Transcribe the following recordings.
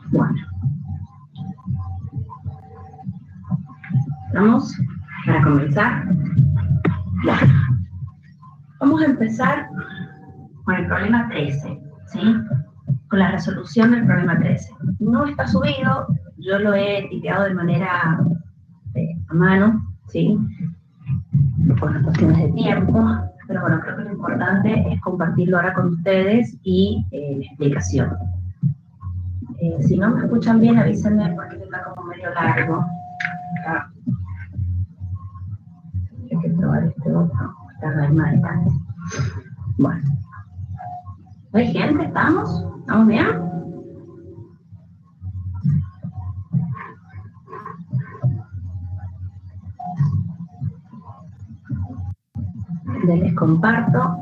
Bueno, vamos para comenzar. Bueno, vamos a empezar con el problema 13, ¿sí? Con la resolución del problema 13. No está subido, yo lo he tipeado de manera a mano, ¿sí? Por las cuestiones de tiempo, pero bueno, creo que lo importante es compartirlo ahora con ustedes y la explicación. Si no me escuchan bien, avísenme porque está como medio largo. Acá. Hay que probar este otro, esta realidad. Bueno. ¿Hay gente? ¿Estamos? ¿Estamos bien? Les comparto.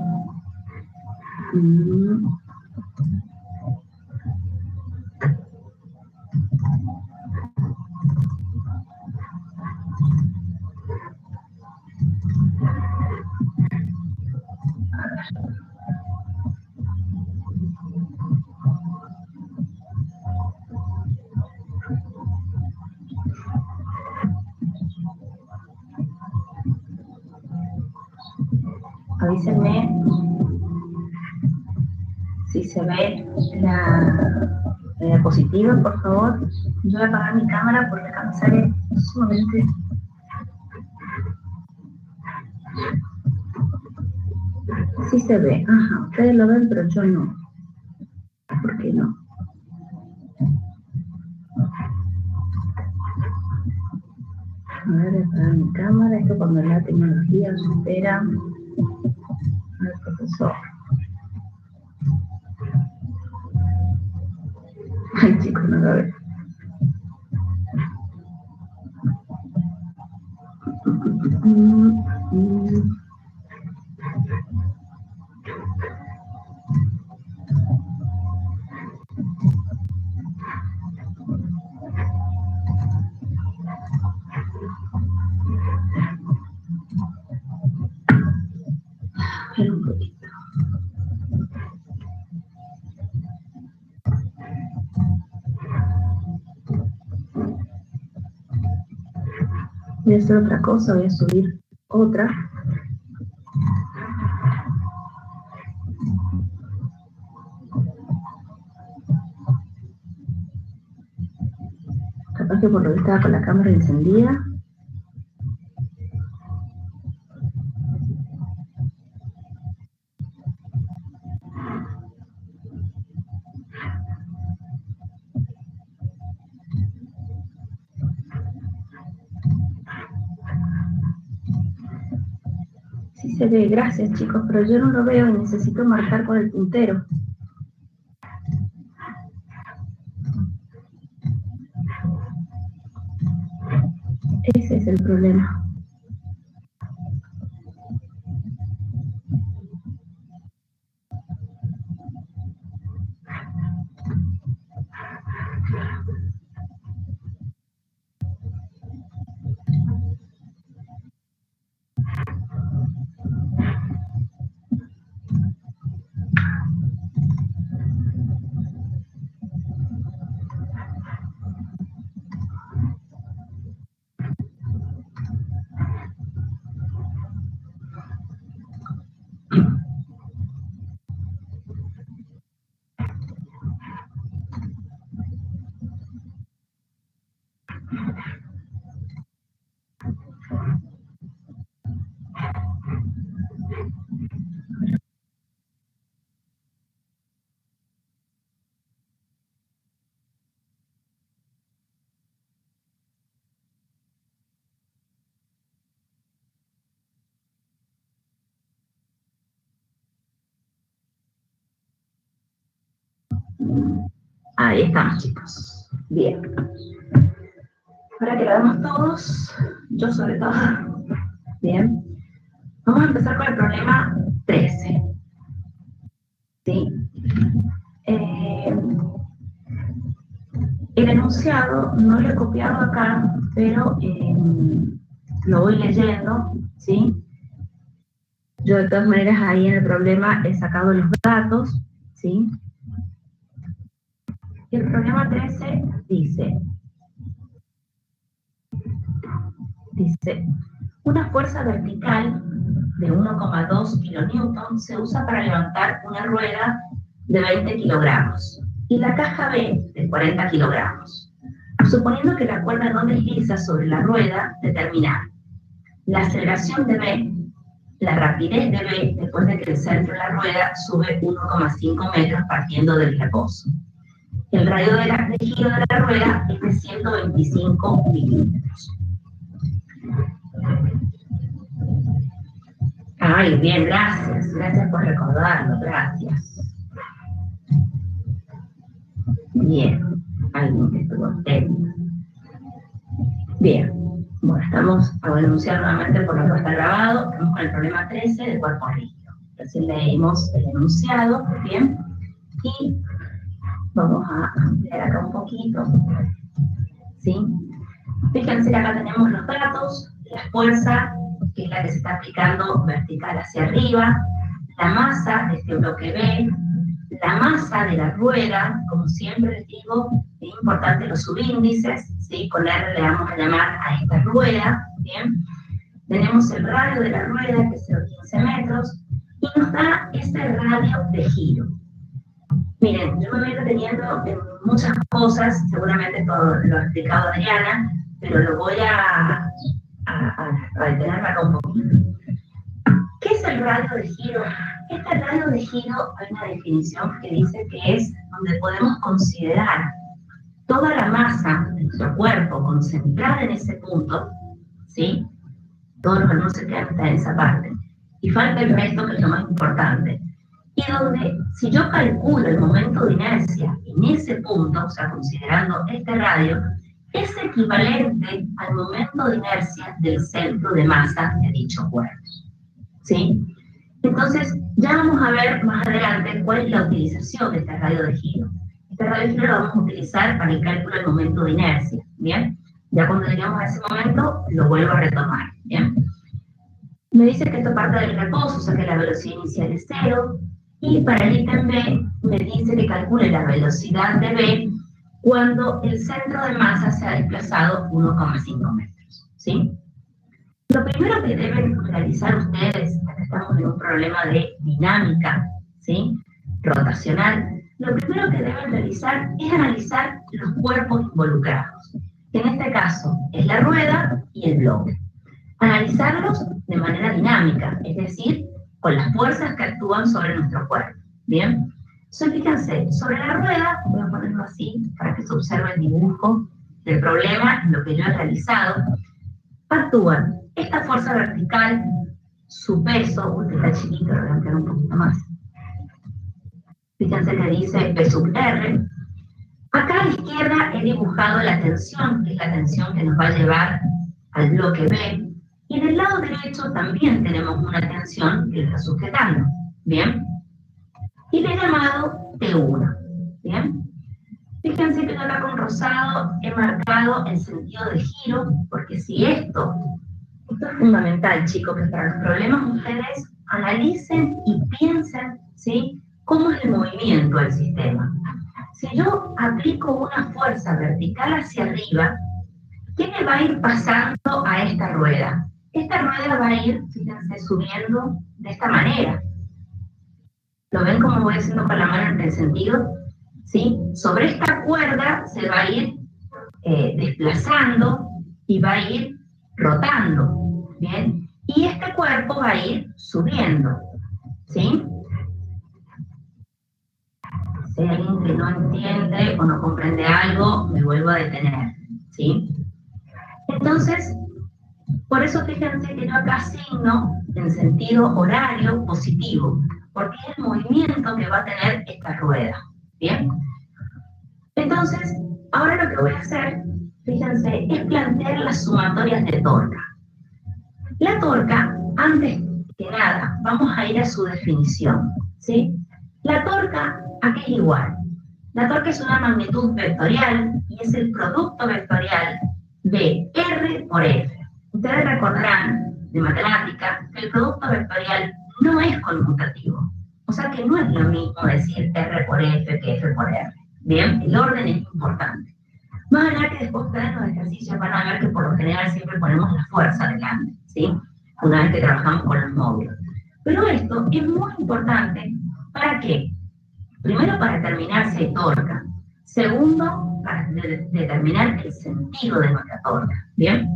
Avísenme si se ve la diapositiva, por favor. Yo voy a apagar mi cámara porque acá me sale sumamente. Sí se ve. Ajá, ustedes lo ven, pero yo no. ¿Por qué no? A ver, voy a apagar mi cámara. Esto cuando la tecnología supera al profesor. Ay, chicos, no lo veo. Espera un poquito. Voy a hacer otra cosa, voy a subir otra. Capaz que por lo que estaba con la cámara encendida. Sí se ve, gracias chicos, pero yo no lo veo y necesito marcar con el puntero. Ese es el problema. Ahí estamos chicos. Bien. Para que lo veamos todos, yo sobre todo. Bien. Vamos a empezar con el problema 13. ¿Sí? El enunciado no lo he copiado acá, pero lo voy leyendo, ¿sí? Yo de todas maneras ahí en el problema he sacado los datos, ¿sí? el problema 13 dice, una fuerza vertical de 1,2 kilonewton se usa para levantar una rueda de 20 kilogramos y la caja B de 40 kilogramos. Suponiendo que la cuerda no desliza sobre la rueda, determinar la aceleración de B, la rapidez de B después de que el centro de la rueda sube 1,5 metros partiendo del reposo. El radio de giro de la rueda es de 125 milímetros. Ay, bien, gracias. Gracias por recordarlo, gracias. Bien, alguien que estuvo atento. Bien, bueno, estamos a denunciar nuevamente por lo que está grabado. Estamos con el problema 13 del cuerpo rígido. Recién leímos el enunciado, bien, y vamos a ampliar acá un poquito, ¿sí? Fíjense que acá tenemos los datos, la fuerza, que es la que se está aplicando vertical hacia arriba, la masa de este bloque B, la masa de la rueda, como siempre les digo, es importante los subíndices, ¿sí? Con R le vamos a llamar a esta rueda, ¿bien? Tenemos el radio de la rueda, que es de 15 metros, y nos da ese radio de giro. Miren, yo me voy deteniendo en muchas cosas, seguramente todo lo ha explicado Adriana, pero lo voy a detenerme acá un poquito. ¿Qué es el radio de giro? Este radio de giro hay una definición que dice que es donde podemos considerar toda la masa de nuestro cuerpo concentrada en ese punto, ¿sí? Todos los alumnos se quedan en esa parte. Y falta el resto, que es lo más importante. Y donde, si yo calculo el momento de inercia en ese punto, o sea, considerando este radio, es equivalente al momento de inercia del centro de masa de dicho cuerpo, ¿sí? Entonces, ya vamos a ver más adelante cuál es la utilización de este radio de giro. Este radio de giro lo vamos a utilizar para el cálculo del momento de inercia, ¿bien? Ya cuando lleguemos a ese momento, lo vuelvo a retomar, ¿bien? Me dice que esto parte del reposo, o sea que la velocidad inicial es 0, y para el ítem B me dice que calcule la velocidad de B cuando el centro de masa se ha desplazado 1,5 metros, ¿sí? Lo primero que deben realizar ustedes, ya que estamos en un problema de dinámica, ¿sí? Rotacional, lo primero que deben realizar es analizar los cuerpos involucrados. En este caso, es la rueda y el bloque. Analizarlos de manera dinámica, es decir, con las fuerzas que actúan sobre nuestro cuerpo, ¿bien? Entonces, fíjense, sobre la rueda, voy a ponerlo así para que se observe el dibujo del problema, lo que yo he realizado, actúan esta fuerza vertical, su peso, que está chiquito, lo voy a ampliar un poquito más. Fíjense que dice P sub R. Acá a la izquierda he dibujado la tensión, que es la tensión que nos va a llevar al bloque B, y del lado derecho también tenemos una tensión que lo está sujetando, ¿bien? Y le he llamado T1, ¿bien? Fíjense que yo acá con rosado he marcado el sentido de giro, porque si esto es fundamental, chicos, que para los problemas ustedes analicen y piensen, ¿sí? Cómo es el movimiento del sistema. Si yo aplico una fuerza vertical hacia arriba, ¿qué le va a ir pasando a esta rueda? Esta rueda va a ir, fíjense, subiendo de esta manera. ¿Lo ven cómo voy haciendo con la mano en el sentido? ¿Sí? Sobre esta cuerda se va a ir desplazando y va a ir rotando, ¿bien? Y este cuerpo va a ir subiendo, ¿sí? Si hay alguien que no entiende o no comprende algo, me vuelvo a detener, ¿sí? Entonces, por eso fíjense que yo acá asigno en sentido horario positivo, porque es el movimiento que va a tener esta rueda, ¿bien? Entonces, ahora lo que voy a hacer, fíjense, es plantear las sumatorias de torca. La torca, antes que nada, vamos a ir a su definición, ¿sí? La torca, ¿a qué es igual? La torca es una magnitud vectorial y es el producto vectorial de R por F. Ustedes recordarán de matemática que el producto vectorial no es conmutativo. O sea que no es lo mismo decir R por F que F por R. Bien, el orden es importante. Más adelante, después ustedes en los ejercicios van a ver que por lo general siempre ponemos la fuerza delante, ¿sí? Una vez que trabajamos con los módulos. Pero esto es muy importante, ¿para qué? Primero, para determinar si hay torca. Segundo, para determinar el sentido de nuestra torca, ¿bien?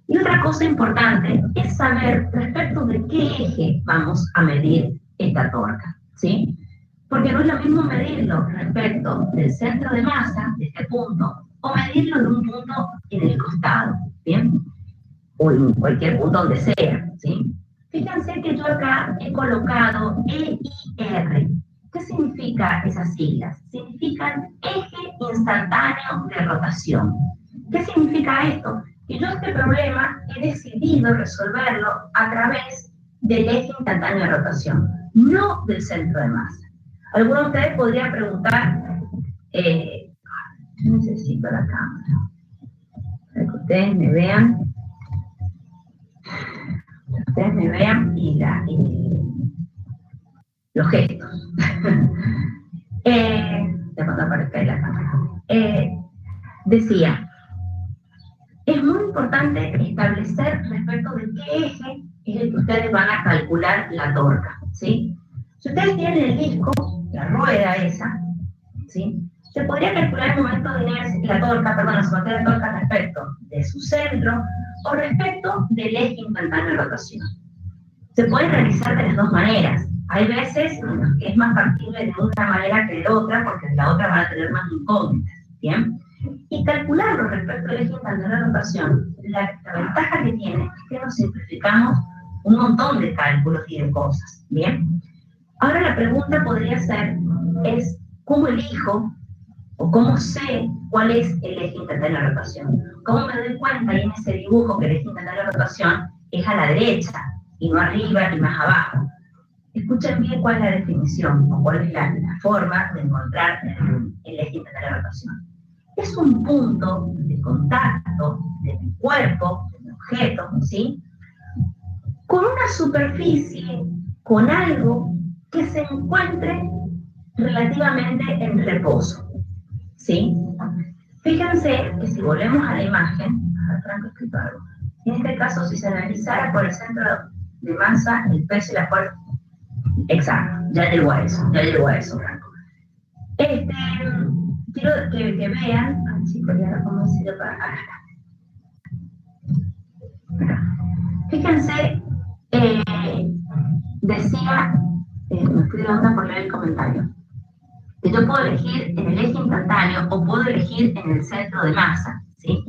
Y otra cosa importante es saber respecto de qué eje vamos a medir esta torca, ¿sí? Porque no es lo mismo medirlo respecto del centro de masa, de este punto, o medirlo de un punto en el costado, ¿bien? O en cualquier punto donde sea, ¿sí? Fíjense que yo acá he colocado EIR. ¿Qué significa esas siglas? Significan eje instantáneo de rotación. ¿Qué significa esto? Que yo este problema he decidido resolverlo a través del eje instantáneo de rotación, no del centro de masa. Algunos de ustedes podrían preguntar, yo necesito la cámara, para que ustedes me vean. Ustedes me vean y los gestos. De cuando aparezca ahí la cámara. Decía, es muy importante establecer respecto de qué eje es el que ustedes van a calcular la torca, ¿sí? Si ustedes tienen el disco, la rueda esa, ¿sí? Se podría calcular el momento de inercia, la sumatoria de torca respecto de su centro o respecto del eje instantáneo de rotación. Se puede realizar de las dos maneras. Hay veces en las que es más factible de una manera que de otra, porque de la otra van a tener más incógnitas, ¿bien? Y calcularlo respecto al eje instantáneo de rotación, la ventaja que tiene es que nos simplificamos un montón de cálculos y de cosas, ¿bien? Ahora la pregunta podría ser, es ¿cómo elijo o cómo sé cuál es el eje instantáneo de rotación? ¿Cómo me doy cuenta ahí en ese dibujo que el eje instantáneo de rotación es a la derecha y no arriba y más abajo? Escuchen bien cuál es la definición o cuál es la forma de encontrar el eje instantáneo de rotación. Es un punto de contacto de mi cuerpo, de mi objeto, ¿sí? Con una superficie, con algo que se encuentre relativamente en reposo, ¿sí? Fíjense que si volvemos a la imagen, a ver, Franco escrito algo. En este caso, si se analizara por el centro de masa, el peso y la fuerza. Exacto, ya llegó a eso, Franco. Quiero que vean, ay chicos, ya cómo decirlo para acá. Fíjense, decía, me estoy levantando por leer el comentario, que yo puedo elegir en el eje instantáneo o puedo elegir en el centro de masa, ¿sí?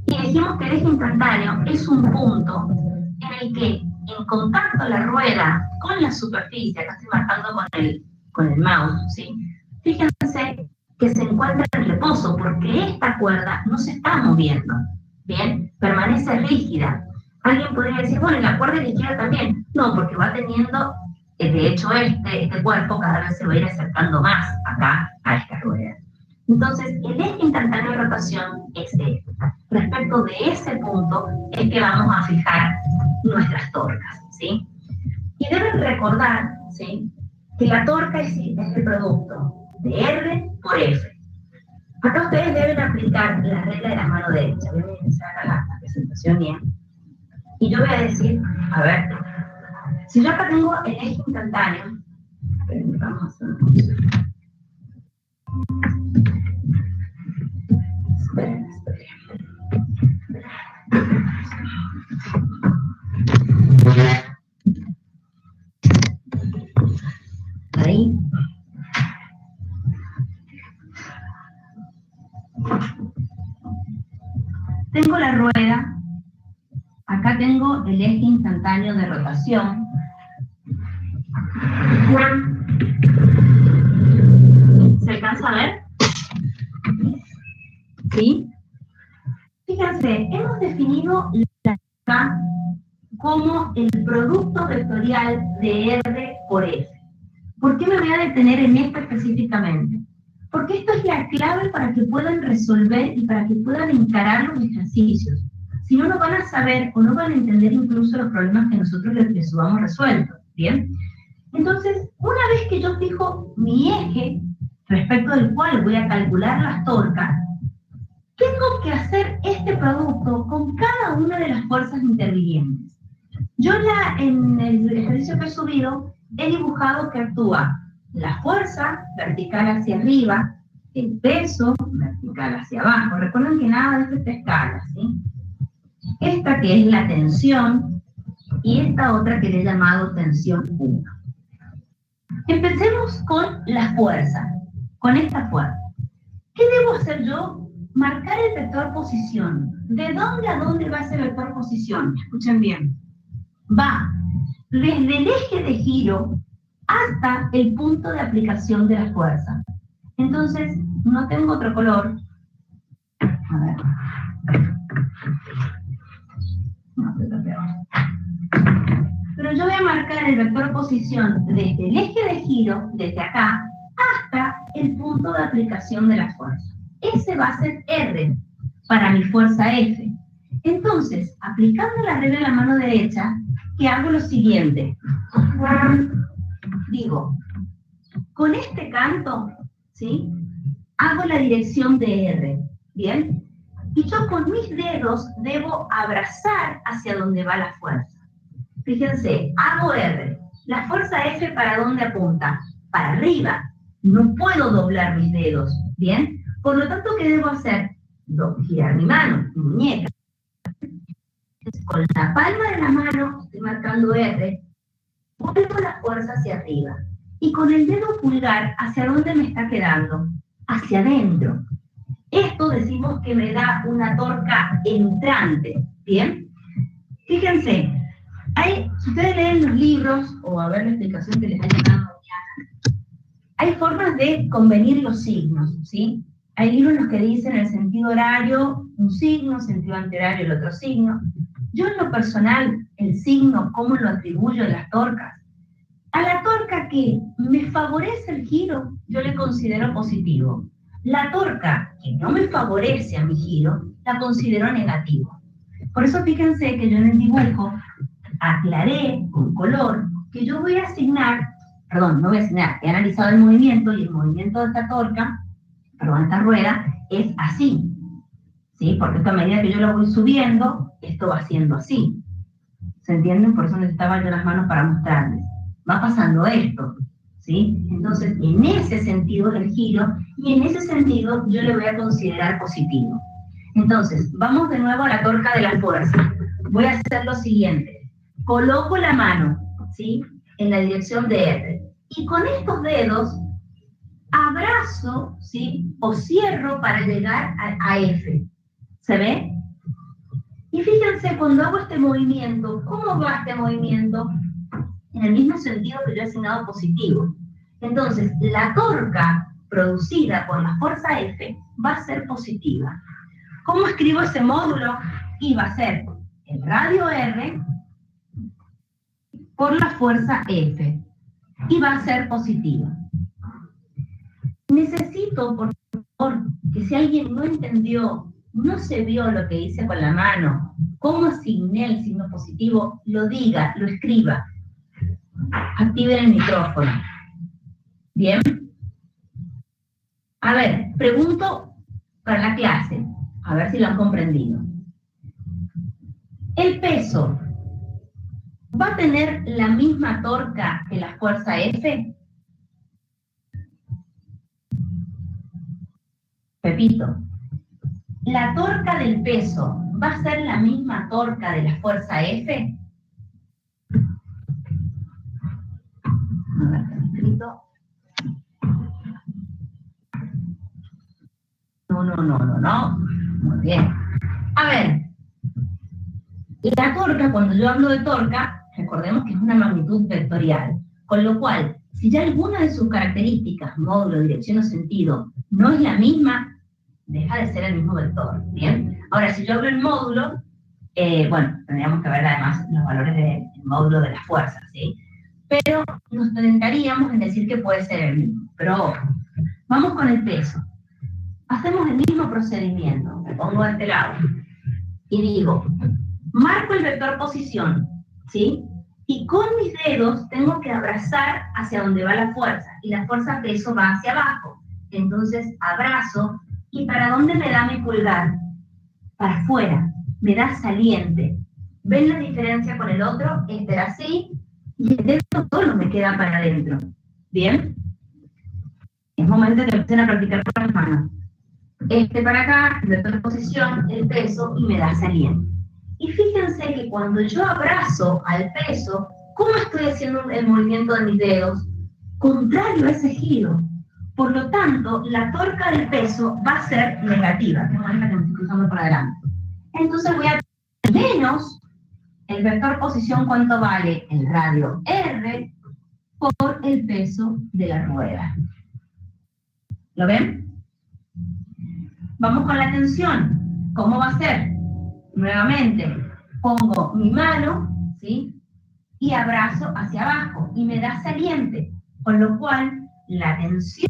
Y dijimos que el eje instantáneo es un punto en el que en contacto la rueda con la superficie, acá estoy marcando con el mouse, ¿sí? Fíjense que se encuentra en reposo porque esta cuerda no se está moviendo, ¿bien? Permanece rígida. Alguien podría decir, bueno, la cuerda de la izquierda también. No, porque va teniendo, de hecho este cuerpo cada vez se va a ir acercando más acá a esta rueda. Entonces, el eje instantáneo de rotación es este. Respecto de ese punto es que vamos a fijar nuestras torcas, ¿sí? Y deben recordar, ¿sí?, que la torca es el producto de R por F. Acá ustedes deben aplicar la regla de la mano derecha. Voy a iniciar la presentación bien. Y yo voy a decir, a ver, si yo acá tengo el eje instantáneo, vamos a hacer una cosa. Esperen. Ahí. Tengo la rueda, acá tengo el eje instantáneo de rotación. ¿Se alcanza a ver? ¿Sí? Fíjense, hemos definido la torca como el producto vectorial de R por F. ¿Por qué me voy a detener en esto específicamente? Porque esto es la clave para que puedan resolver y para que puedan encarar los ejercicios. Si no, no van a saber o no van a entender incluso los problemas que nosotros les subamos resueltos, ¿bien? Entonces, una vez que yo fijo mi eje, respecto del cual voy a calcular las torcas, tengo que hacer este producto con cada una de las fuerzas intervinientes. Yo en el ejercicio que he subido he dibujado que actúa la fuerza vertical hacia arriba, el peso vertical hacia abajo. Recuerden que nada de esto está escala, ¿sí? Esta que es la tensión y esta otra que le he llamado tensión 1. Empecemos con la fuerza, con esta fuerza. ¿Qué debo hacer yo? Marcar el vector posición. ¿De dónde a dónde va ese vector posición? Escuchen bien. Va desde el eje de giro hasta el punto de aplicación de la fuerza. Entonces, no tengo otro color. A ver. No, pero yo voy a marcar el vector posición desde el eje de giro, desde acá, hasta el punto de aplicación de la fuerza. Ese va a ser R para mi fuerza F. Entonces, aplicando la regla en la mano derecha, que hago lo siguiente. Digo, con este canto, ¿sí? Hago la dirección de R, ¿bien? Y yo con mis dedos debo abrazar hacia donde va la fuerza. Fíjense, hago R. La fuerza F, ¿para dónde apunta? Para arriba. No puedo doblar mis dedos, ¿bien? Por lo tanto, ¿qué debo hacer? Girar mi mano, mi muñeca. Con la palma de la mano, estoy marcando R, vuelvo la fuerza hacia arriba. Y con el dedo pulgar, ¿hacia dónde me está quedando? Hacia adentro. Esto decimos que me da una torca entrante, ¿bien? Fíjense, si ustedes leen los libros, o a ver la explicación que les haya dado Diana, hay formas de convenir los signos, ¿sí? Hay libros en los que dicen el sentido horario un signo, sentido antihorario el otro signo. Yo en lo personal, el signo, ¿cómo lo atribuyo a las torcas? A la torca que me favorece el giro, yo le considero positivo. La torca que no me favorece a mi giro, la considero negativo. Por eso fíjense que yo en el dibujo aclaré con color que yo voy a asignar, he analizado el movimiento y el movimiento de esta torca, esta rueda, es así, ¿sí? Porque a medida que yo lo voy subiendo, esto va siendo así. ¿Se entienden? Por eso necesitaba yo las manos para mostrarles. Va pasando esto, ¿sí? Entonces, en ese sentido es el giro, y en ese sentido yo le voy a considerar positivo. Entonces, vamos de nuevo a la torca de la fuerza. Voy a hacer lo siguiente. Coloco la mano, ¿sí? En la dirección de R. Y con estos dedos abrazo, ¿sí? O cierro para llegar a F. ¿Se ve? Y fíjense, cuando hago este movimiento, ¿cómo va este movimiento? En el mismo sentido que yo he asignado positivo. Entonces, la torca producida por la fuerza F va a ser positiva. ¿Cómo escribo ese módulo? Y va a ser el radio R por la fuerza F. Y va a ser positiva. Necesito, por favor, que si alguien no entendió, no se vio lo que hice con la mano, cómo asigné el signo positivo, lo diga, lo escriba. Activen el micrófono. ¿Bien? A ver, pregunto para la clase, a ver si lo han comprendido. ¿El peso va a tener la misma torca que la fuerza F? Repito, ¿la torca del peso va a ser la misma torca de la fuerza F? A ver, ¿está escrito? No. Muy bien. A ver, la torca, cuando yo hablo de torca, recordemos que es una magnitud vectorial, con lo cual, si ya alguna de sus características, módulo, dirección o sentido, no es la misma, deja de ser el mismo vector, ¿bien? Ahora, si yo hablo en módulo, tendríamos que ver además los valores del módulo de las fuerzas, ¿sí? Pero nos tentaríamos en decir que puede ser el mismo. Pero ojo, vamos con el peso. Hacemos el mismo procedimiento. Me pongo de este lado y digo, marco el vector posición, ¿sí? Y con mis dedos tengo que abrazar hacia donde va la fuerza, y la fuerza peso va hacia abajo. Entonces abrazo, ¿y para dónde me da mi pulgar? Para afuera, me da saliente. ¿Ven la diferencia con el otro? Este era así, y el dedo solo me queda para adentro. ¿Bien? Es momento de que empiecen a practicar con las manos. Este para acá, de otra posición, el peso, y me da saliente. Y fíjense que cuando yo abrazo al peso, ¿cómo estoy haciendo el movimiento de mis dedos? Contrario a ese giro. Por lo tanto, la torca del peso va a ser negativa. Tengo esta que me estoy cruzando por adelante. Entonces voy a menos el vector posición, ¿cuánto vale? El radio R por el peso de la rueda. ¿Lo ven? Vamos con la tensión. ¿Cómo va a ser? Nuevamente, pongo mi mano, ¿sí? Y abrazo hacia abajo y me da saliente, con lo cual la tensión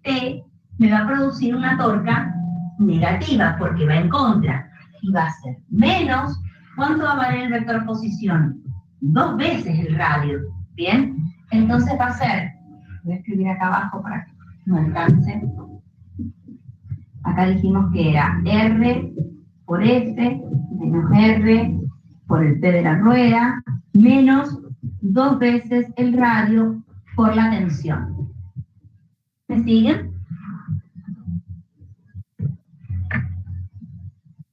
T me va a producir una torca negativa porque va en contra y va a ser menos. ¿Cuánto va a valer el vector posición? 2 veces el radio, ¿bien? Entonces va a ser, voy a escribir acá abajo para que no alcance. Acá dijimos que era R por F menos R por el P de la rueda menos 2 veces el radio por la tensión. ¿Me siguen?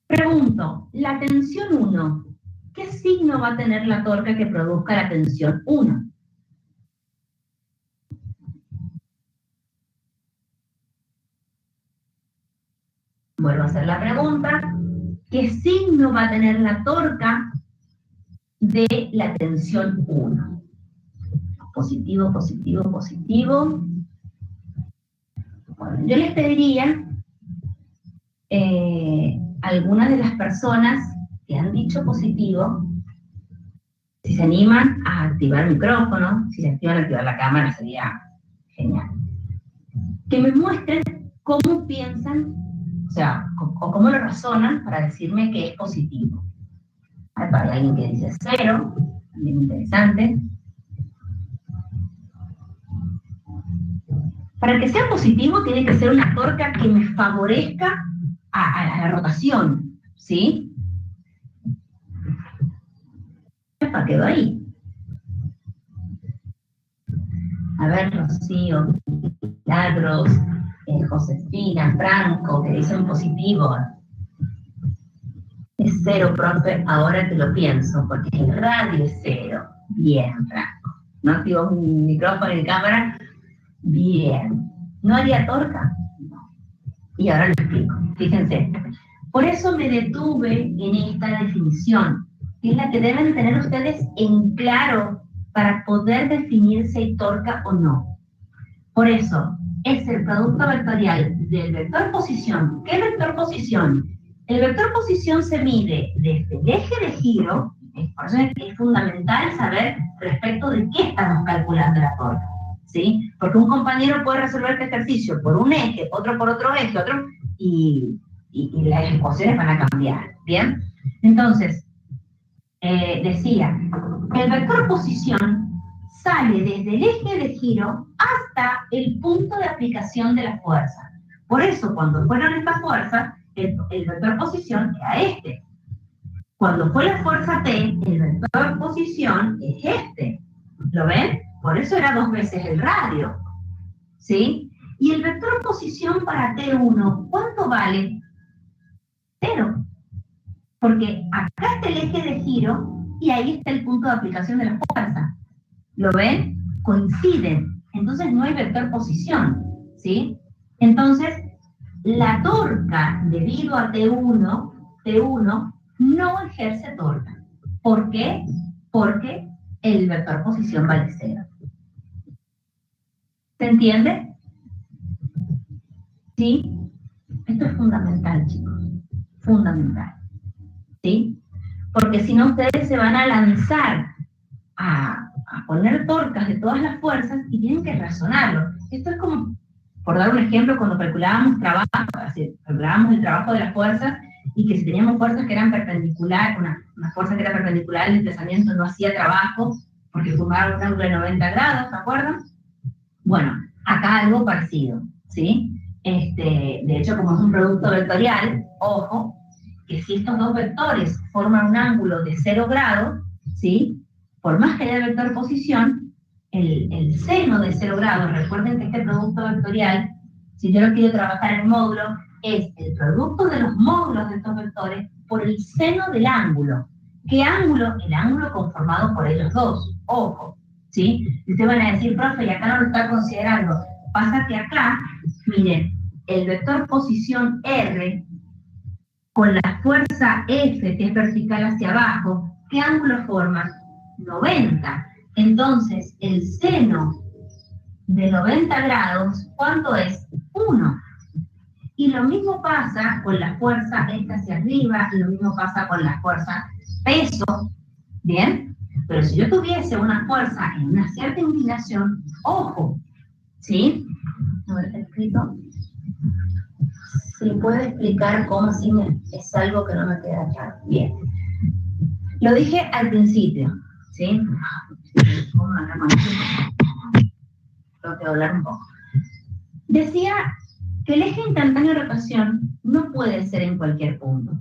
Pregunto, la tensión 1, ¿qué signo va a tener la torca que produzca la tensión 1? Vuelvo a hacer la pregunta, ¿qué signo va a tener la torca de la tensión 1? Positivo, positivo, positivo. Bueno, yo les pediría algunas de las personas que han dicho positivo, si se animan a activar el micrófono, si se activar la cámara sería genial. Que me muestren cómo piensan, o sea, o cómo lo razonan para decirme que es positivo. Hay para alguien que dice 0, también interesante. Para que sea positivo tiene que ser una torca que me favorezca a la rotación, ¿sí? ¿Para quedó ahí? A ver, Rocío, Milagros, Josefina, Franco, que dicen positivo. Es 0, profe, ahora que lo pienso, porque el radio es 0. Bien, Franco. ¿No activo mi micrófono y cámara? Bien. ¿No haría torca? No. Y ahora lo explico. Fíjense. Por eso me detuve en esta definición, que es la que deben tener ustedes en claro para poder definir si hay torca o no. Por eso, es el producto vectorial del vector posición. ¿Qué vector posición? El vector posición se mide desde el eje de giro, por eso es fundamental saber respecto de qué estamos calculando la torca, ¿sí? Porque un compañero puede resolver este ejercicio por un eje, otro por otro eje, otro, y las ecuaciones van a cambiar, ¿bien? Entonces, decía, el vector posición sale desde el eje de giro hasta el punto de aplicación de la fuerza. Por eso, cuando fueron estas fuerzas, el vector posición era este. Cuando fue la fuerza T, el vector posición es este. ¿Lo ven? Por eso era 2 veces el radio. ¿Sí? Y el vector posición para T1, ¿cuánto vale? 0. Porque acá está el eje de giro y ahí está el punto de aplicación de la fuerza. ¿Lo ven? Coinciden. Entonces no hay vector posición. ¿Sí? Entonces, la torca debido a T1 no ejerce torca. ¿Por qué? Porque el vector posición vale 0. ¿Se entiende? ¿Sí? Esto es fundamental, chicos. Fundamental. ¿Sí? Porque si no, ustedes se van a lanzar a poner torcas de todas las fuerzas y tienen que razonarlo. Esto es como, por dar un ejemplo, cuando calculábamos trabajo, calculábamos el trabajo de las fuerzas y que si teníamos fuerzas que eran perpendiculares, una fuerza que era perpendicular al desplazamiento no hacía trabajo porque formaba un ángulo de 90 grados, ¿se acuerdan? Bueno, acá algo parecido, ¿sí? De hecho, como es un producto vectorial, ojo, que si estos dos vectores forman un ángulo de 0 grados, ¿sí? Por más que haya vector posición, el seno de 0 grados, recuerden que este producto vectorial, si yo lo quiero trabajar en módulo, es el producto de los módulos de estos vectores por el seno del ángulo. ¿Qué ángulo? El ángulo conformado por ellos dos, ojo, ¿sí? Y ustedes van a decir, profe, y acá no lo está considerando. Pasa que acá, miren, el vector posición R con la fuerza F, que es vertical hacia abajo, ¿qué ángulo forma? 90. Entonces, el seno de 90 grados, ¿cuánto es? 1. Y lo mismo pasa con la fuerza esta hacia arriba, y lo mismo pasa con la fuerza peso, ¿bien? Pero si yo tuviese una fuerza en una cierta inclinación, ojo, ¿sí? A ver, escrito. Si puedo explicar cómo si es algo que no me queda claro. Bien. Lo dije al principio, ¿sí? Tengo que hablar un poco. Decía que el eje instantáneo de rotación no puede ser en cualquier punto.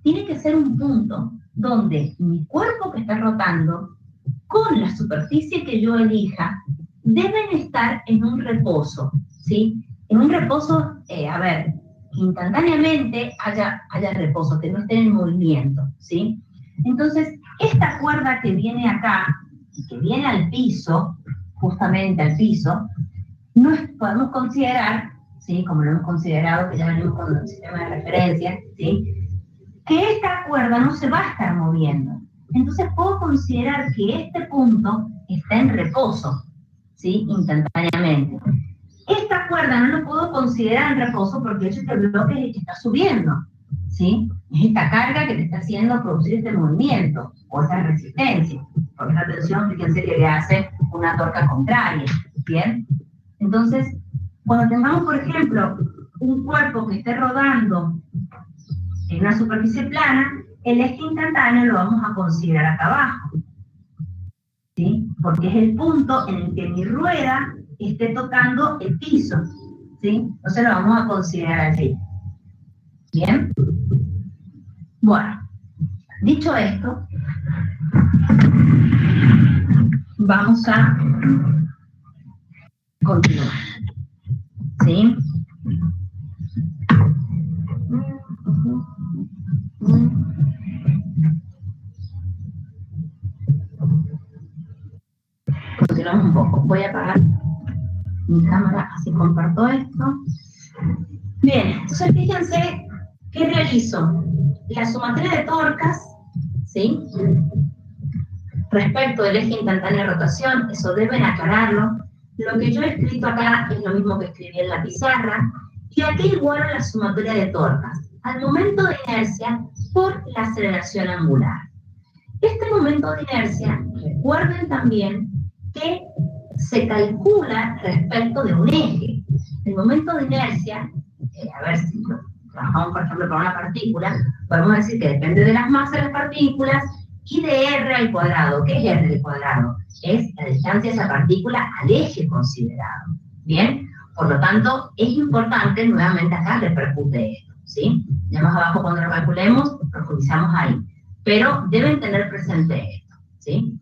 Tiene que ser un punto donde mi cuerpo que está rotando, con la superficie que yo elija, deben estar en un reposo, ¿sí? En un reposo, a ver, instantáneamente haya reposo, que no esté en movimiento, ¿sí? Entonces, esta cuerda que viene acá, y que viene al piso, justamente al piso, no podemos considerar, ¿sí? Como lo hemos considerado, que ya venimos con el sistema de referencia, ¿sí? Que esta cuerda no se va a estar moviendo. Entonces puedo considerar que este punto está en reposo, ¿sí? Instantáneamente. Esta cuerda no lo puedo considerar en reposo porque este bloque es el que está subiendo, ¿sí? Es esta carga que te está haciendo producir este movimiento o esta resistencia. Por esta tensión, fíjense que le hace una torca contraria, ¿bien? Entonces, cuando tengamos, por ejemplo, un cuerpo que esté rodando en una superficie plana, el eje instantáneo lo vamos a considerar acá abajo, ¿sí? Porque es el punto en el que mi rueda esté tocando el piso, ¿sí? Entonces lo vamos a considerar allí. ¿Bien? Bueno, dicho esto, vamos a continuar, ¿sí? Continuamos un poco. Voy a apagar mi cámara, así comparto esto. Bien, entonces fíjense qué realizo. La sumatoria de torcas, ¿sí? Respecto del eje instantáneo de rotación, eso deben aclararlo. Lo que yo he escrito acá es lo mismo que escribí en la pizarra, y aquí igualo la sumatoria de torcas al momento de inercia por la aceleración angular. Este momento de inercia, recuerden también que se calcula respecto de un eje. El momento de inercia, a ver si trabajamos por ejemplo con una partícula, podemos decir que depende de las masas de las partículas y de r al cuadrado. ¿Qué es r al cuadrado? Es la distancia de esa partícula al eje considerado. ¿Bien? Por lo tanto, es importante, nuevamente acá repercute esto, ¿sí? Ya más abajo cuando lo calculemos, profundizamos ahí. Pero deben tener presente esto, ¿sí?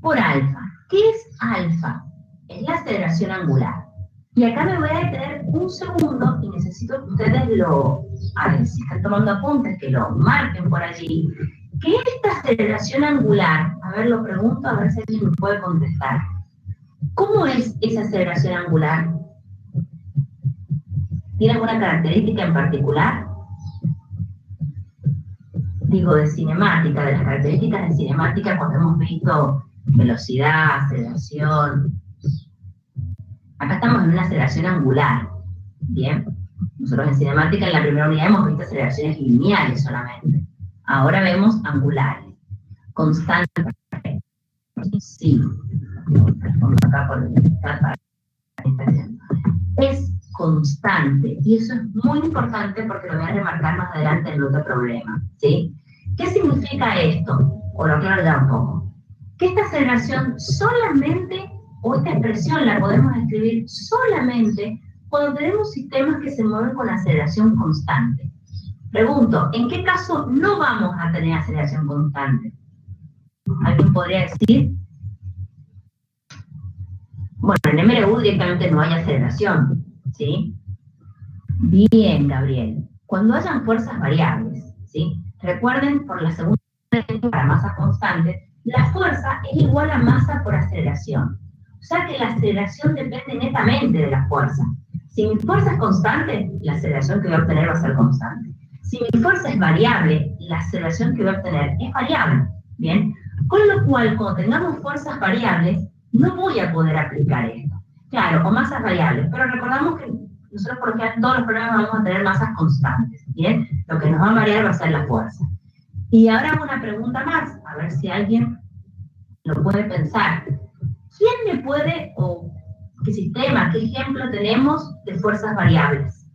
Por alfa. ¿Qué es alfa? Es la aceleración angular. Y acá me voy a detener un segundo y necesito que ustedes a ver, si están tomando apuntes, que lo marquen por allí. ¿Qué es esta aceleración angular? A ver, lo pregunto, a ver si alguien me puede contestar. ¿Cómo es esa aceleración angular? ¿Tiene alguna característica en particular? Digo, de cinemática, de las características de cinemática cuando hemos visto velocidad, aceleración. Acá estamos en una aceleración angular, ¿bien? Nosotros en cinemática en la primera unidad hemos visto aceleraciones lineales solamente. Ahora vemos angulares. Constante. Sí. Vamos acá por el chat. Es constante, y eso es muy importante porque lo voy a remarcar más adelante en el otro problema, ¿sí? ¿Qué significa esto? O lo aclaro ya un poco. Que esta aceleración solamente, o esta expresión la podemos escribir solamente cuando tenemos sistemas que se mueven con aceleración constante. Pregunto, ¿en qué caso no vamos a tener aceleración constante? ¿Alguien podría decir? Bueno, en MRU directamente no hay aceleración, ¿sí? Bien, Gabriel. Cuando hayan fuerzas variables, ¿sí? Recuerden, por la segunda para masas constantes, la fuerza es igual a masa por aceleración. O sea que la aceleración depende netamente de la fuerza. Si mi fuerza es constante, la aceleración que voy a obtener va a ser constante. Si mi fuerza es variable, la aceleración que voy a obtener es variable. ¿Bien? Con lo cual, cuando tengamos fuerzas variables, no voy a poder aplicar esto. Claro, o masas variables, pero recordamos que nosotros por lo general todos los problemas vamos a tener masas constantes. ¿Bien? Lo que nos va a variar va a ser la fuerza. Y ahora hago una pregunta más, a ver si alguien lo puede pensar. ¿Quién me puede, o qué sistema, qué ejemplo tenemos de fuerzas variables?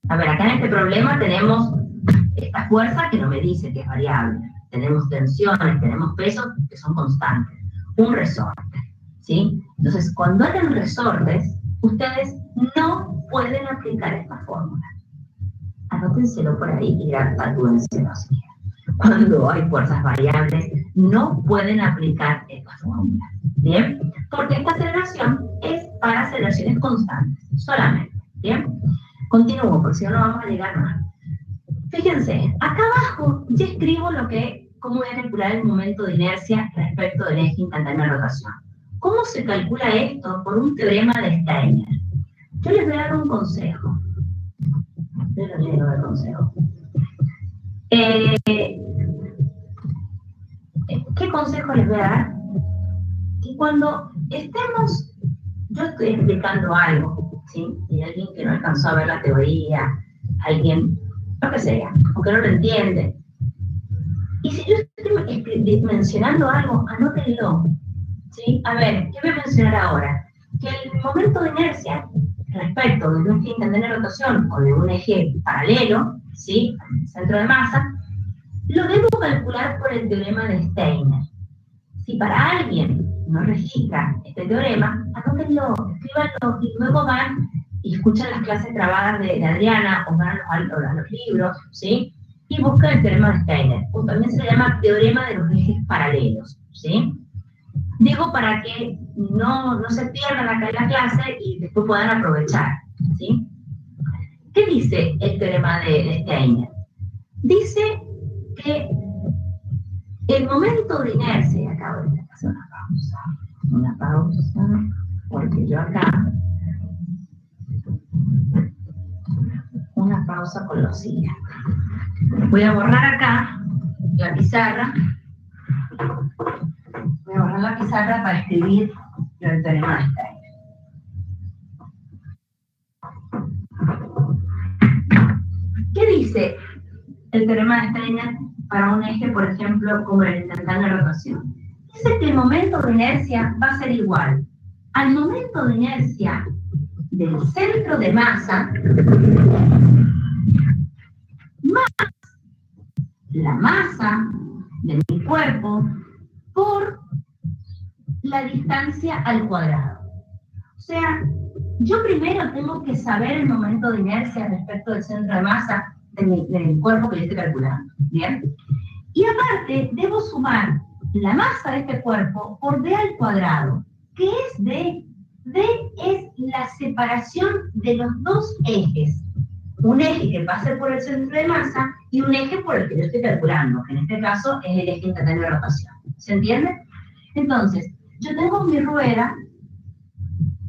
A ver, acá en este problema tenemos esta fuerza que no me dice que es variable. Tenemos tensiones, tenemos pesos que son constantes. Un resorte, ¿sí? Entonces, cuando hayan resortes, ustedes no pueden aplicar esta fórmula. Anótenselo por ahí y tatúenselo si quieren. Cuando hay fuerzas variables, no pueden aplicar esta fórmula. ¿Bien? Porque esta aceleración es para aceleraciones constantes, solamente. ¿Bien? Continúo, porque si no, no vamos a llegar más. Fíjense, acá abajo ya escribo cómo voy a calcular el momento de inercia respecto del eje instantáneo de rotación. ¿Cómo se calcula esto? Por un teorema de Steiner. Yo les voy a dar un consejo. Yo les lleno de consejo. ¿Qué consejo les voy a dar? Que cuando yo estoy explicando algo, ¿sí? Y alguien que no alcanzó a ver la teoría, alguien, lo que sea, o que no lo entiende. Y si yo estoy mencionando algo, anótenlo, ¿sí? A ver, ¿qué voy a mencionar ahora? Que el momento de inercia respecto de un eje instantáneo de rotación o de un eje paralelo, ¿sí? Centro de masa, lo debo calcular por el teorema de Steiner. Si para alguien no registra este teorema, anótenlo, escríbanlo y luego van y escuchan las clases grabadas de Adriana o van a los libros, ¿sí? Y buscan el teorema de Steiner. O también se llama teorema de los ejes paralelos, ¿sí? Digo para que no se pierdan acá en la clase y después puedan aprovechar, ¿sí? ¿Qué dice el teorema de Steiner? Dice que el momento de inercia, acá voy a hacer una pausa, porque yo acá, una pausa con los siguientes. Voy a borrar acá la pizarra, para escribir el teorema de Steiner. ¿Qué dice el teorema de Steiner para un eje, por ejemplo, como el instantáneo de rotación? Dice que el momento de inercia va a ser igual al momento de inercia del centro de masa más la masa de mi cuerpo por la distancia al cuadrado. O sea, yo primero tengo que saber el momento de inercia respecto del centro de masa de mi cuerpo que yo estoy calculando, ¿bien? Y aparte, debo sumar la masa de este cuerpo por d al cuadrado. ¿Qué es d? D es la separación de los dos ejes. Un eje que pase por el centro de masa y un eje por el que yo estoy calculando, que en este caso es el eje instantáneo de rotación. ¿Se entiende? Entonces, yo tengo mi rueda,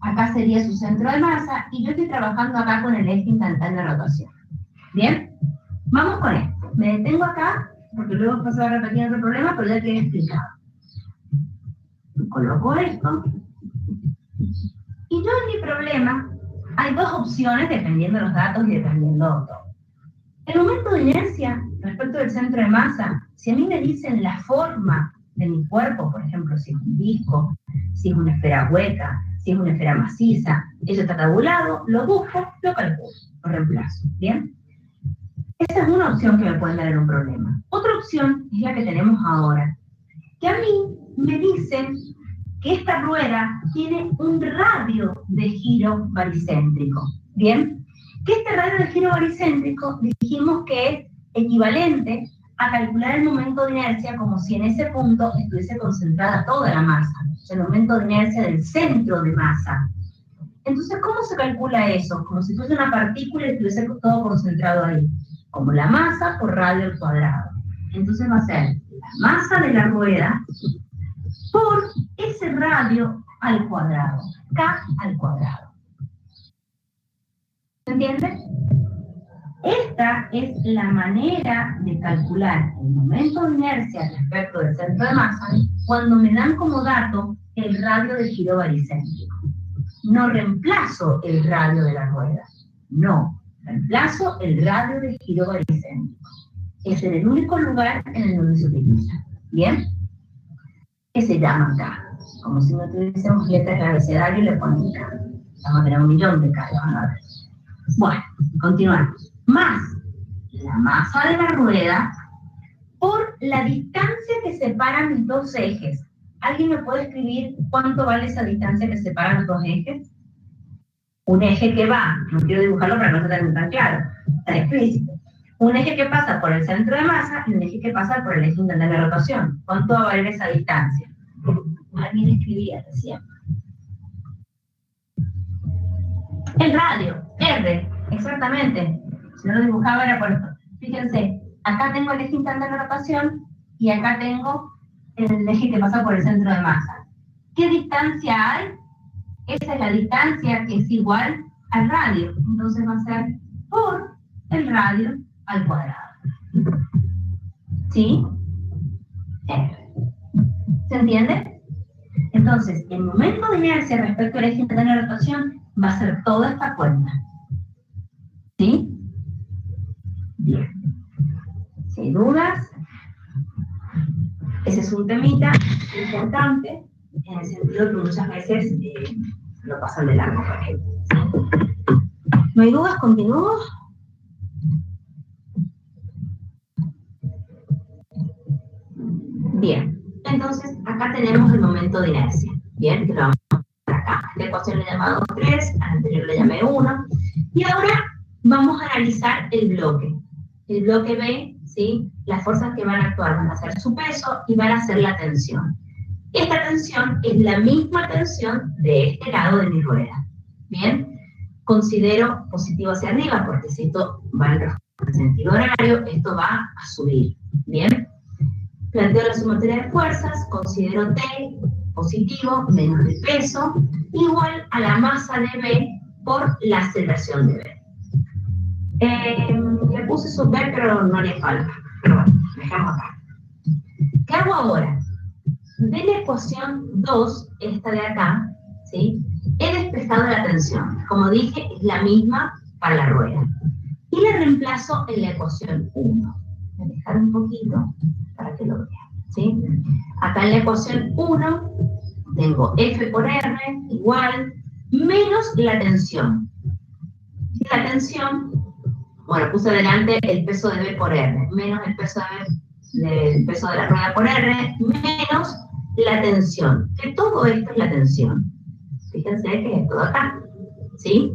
acá sería su centro de masa, y yo estoy trabajando acá con el eje instantáneo de rotación. ¿Bien? Vamos con esto. Me detengo acá, porque luego paso a repetir otro problema, pero ya quedé explicado. Coloco esto. Y yo en mi problema, hay dos opciones dependiendo de los datos y dependiendo de todo. El momento de inercia respecto del centro de masa, si a mí me dicen la forma de mi cuerpo, por ejemplo, si es un disco, si es una esfera hueca, si es una esfera maciza, eso está tabulado, lo busco, lo calculo, lo reemplazo, ¿bien? Esa es una opción que me pueden dar en un problema. Otra opción es la que tenemos ahora, que a mí me dicen que esta rueda tiene un radio de giro baricéntrico. Bien, que este radio de giro baricéntrico dijimos que es equivalente a calcular el momento de inercia como si en ese punto estuviese concentrada toda la masa, el momento de inercia del centro de masa. Entonces, ¿cómo se calcula eso? Como si fuese una partícula y estuviese todo concentrado ahí. Como la masa por radio al cuadrado. Entonces va a ser la masa de la rueda por ese radio al cuadrado, K al cuadrado. ¿Se entiende? Esta es la manera de calcular el momento de inercia respecto del centro de masa cuando me dan como dato el radio de giro baricéntrico. No reemplazo el radio de la rueda, no, reemplazo el radio de giro baricéntrico. Es en el único lugar en el donde se utiliza. ¿Bien? Que se llama K. Como si no tuviésemos letras de abecedario y le ponen K. Vamos a tener 1.000.000 de K, van a ver. Bueno, continuamos. Más la masa de la rueda por la distancia que separa mis dos ejes. ¿Alguien me puede escribir cuánto vale esa distancia que separa los dos ejes? Un eje que va, no quiero dibujarlo para que no se tenga tan claro, tan explícito. Un eje que pasa por el centro de masa y un eje que pasa por el eje integral de rotación. ¿Cuánto va a valer esa distancia? Alguien escribía recién. El radio, R, exactamente. Si no lo dibujaba era por esto. Fíjense, acá tengo el eje integral de rotación y acá tengo el eje que pasa por el centro de masa. ¿Qué distancia hay? Esa es la distancia que es igual al radio. Entonces va a ser por el radio al cuadrado. ¿Sí? ¿Se entiende? Entonces, el momento de inercia respecto al eje integral de rotación va a ser toda esta cuenta. ¿Sí? Bien. Si hay dudas, ese es un temita importante, en el sentido que muchas veces lo pasan de largo, por ejemplo. ¿No hay dudas? ¿Continúo? Bien. Entonces, acá tenemos el momento de inercia. Bien, que lo vamos a poner acá. A esta ecuación le he llamado 3, a la anterior le llamé 1. Y ahora vamos a analizar el bloque. El bloque B, ¿sí? Las fuerzas que van a actuar van a ser su peso y van a ser la tensión. Esta tensión es la misma tensión de este lado de mi rueda. Bien, considero positivo hacia arriba porque si esto va en sentido horario, esto va a subir. Bien, planteo la sumatoria de fuerzas, considero T positivo menos el peso igual a la masa de B por la aceleración de B. Le puse sub B, pero no le falta. Pero bueno, dejamos acá. ¿Qué hago ahora? De la ecuación 2, esta de acá, ¿sí? He despejado la tensión. Como dije, es la misma para la rueda. Y la reemplazo en la ecuación 1. Voy a dejar un poquito para que lo vean, ¿sí? Acá en la ecuación 1 tengo F por R igual menos la tensión. Y la tensión, bueno, puse adelante el peso de B por R, menos el peso de la rueda por R, menos la tensión. Que todo esto es la tensión. Fíjense que es todo acá, ¿sí?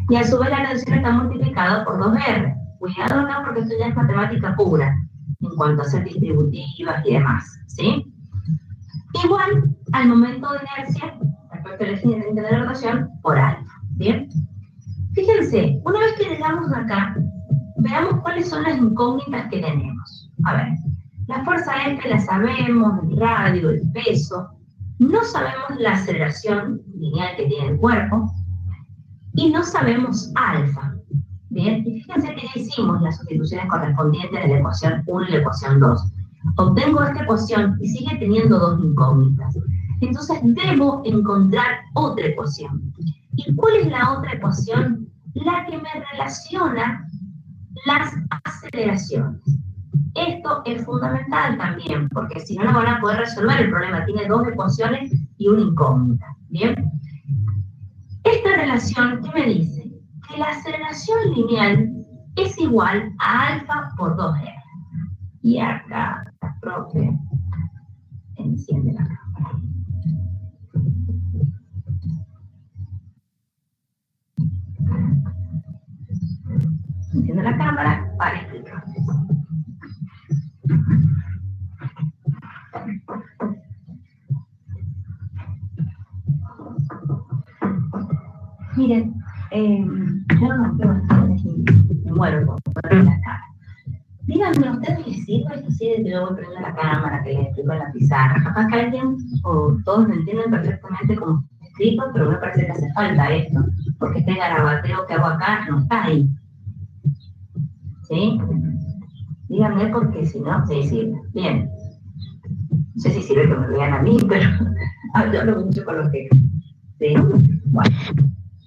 Y a su vez la tensión está multiplicada por 2R. Cuidado acá porque esto ya es matemática pura, en cuanto a ser distributivas y demás, ¿sí? Igual al momento de inercia, respecto al eje integral de rotación, por alfa, ¿bien? Fíjense, una vez que llegamos acá, veamos cuáles son las incógnitas que tenemos. A ver, la fuerza F la sabemos, el radio, el peso, no sabemos la aceleración lineal que tiene el cuerpo, y no sabemos alfa. Bien, y fíjense que ya hicimos las sustituciones correspondientes de la ecuación 1 y la ecuación 2. Obtengo esta ecuación y sigue teniendo dos incógnitas. Entonces debo encontrar otra ecuación. ¿Y cuál es la otra ecuación? La que me relaciona las aceleraciones. Esto es fundamental también, porque si no, no van a poder resolver el problema. Tiene dos ecuaciones y una incógnita. ¿Bien? Esta relación, ¿qué me dice? Que la aceleración lineal es igual a alfa por 2R. Y acá la profe enciende la cámara. Enciendo la cámara para explicarles. Miren, yo no quiero me muero por ponerle la cara. Díganme, ¿a ustedes les sirve esto así de que yo voy prendiendo la cámara, que les explico en la pizarra? Capaz que alguien o todos lo entienden perfectamente como explico, pero me parece que hace falta esto, porque este garabateo que hago acá no está ahí. ¿Sí? Díganme porque si no, sí sirve. Bien. No sé si sirve que me vean a mí, pero yo hablo mucho con los que... ¿Sí? Bueno.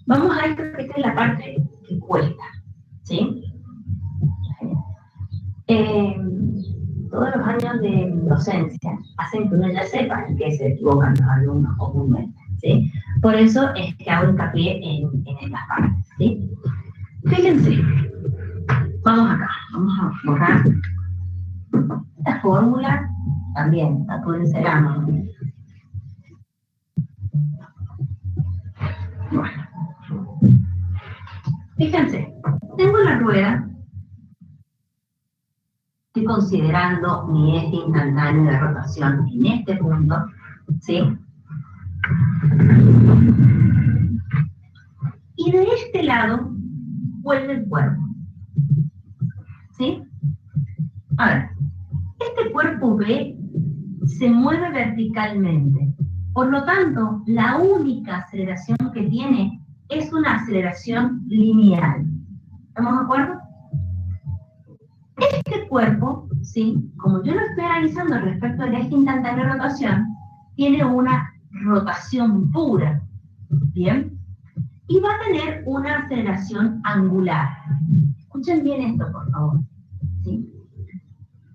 Vamos a esto que esta es la parte que cuesta. ¿Sí? Todos los años de docencia hacen que uno ya sepa en qué se equivocan los alumnos comúnmente, ¿sí? Por eso es que hago hincapié en estas partes, ¿sí? Fíjense, vamos acá, vamos a borrar esta fórmula, también la pueden ser a mano. Bueno, fíjense, tengo la rueda. Estoy considerando mi eje instantáneo de rotación en este punto, ¿sí? Y de este lado vuelve el cuerpo, ¿sí? A ver, este cuerpo B se mueve verticalmente. Por lo tanto, la única aceleración que tiene es una aceleración lineal. ¿Estamos de acuerdo? Este cuerpo, ¿sí? Como yo lo estoy analizando respecto al eje instantáneo de rotación, tiene una rotación pura, ¿bien? Y va a tener una aceleración angular. Escuchen bien esto, por favor, ¿sí?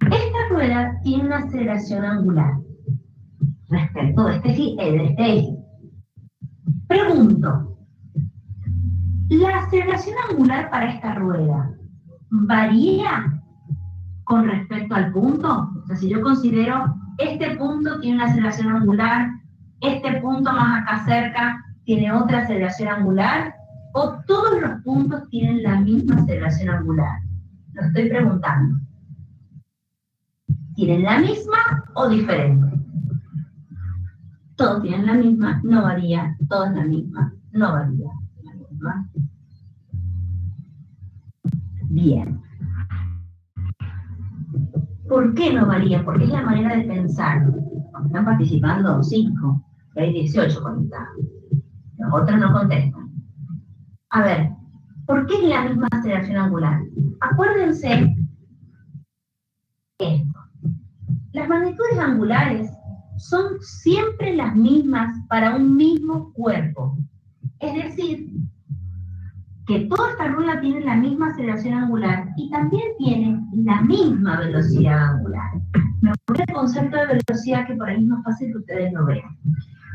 Esta rueda tiene una aceleración angular respecto de este eje. Pregunto, ¿la aceleración angular para esta rueda varía con respecto al punto? O sea, si yo considero este punto tiene una aceleración angular, este punto más acá cerca tiene otra aceleración angular, o todos los puntos tienen la misma aceleración angular. Lo estoy preguntando. ¿Tienen la misma o diferente? Todos tienen la misma, no varía. Todos la misma, no varía. La misma. Bien. ¿Por qué no varía? Porque es la manera de pensar. Están participando 5, hay 18 conectados. Los otros no contestan. A ver, ¿por qué es la misma aceleración angular? Acuérdense esto. Las magnitudes angulares son siempre las mismas para un mismo cuerpo. Es decir, que toda esta rueda tiene la misma aceleración angular y también tiene la misma velocidad angular. Me voy al concepto de velocidad que por ahí es más fácil que ustedes lo vean.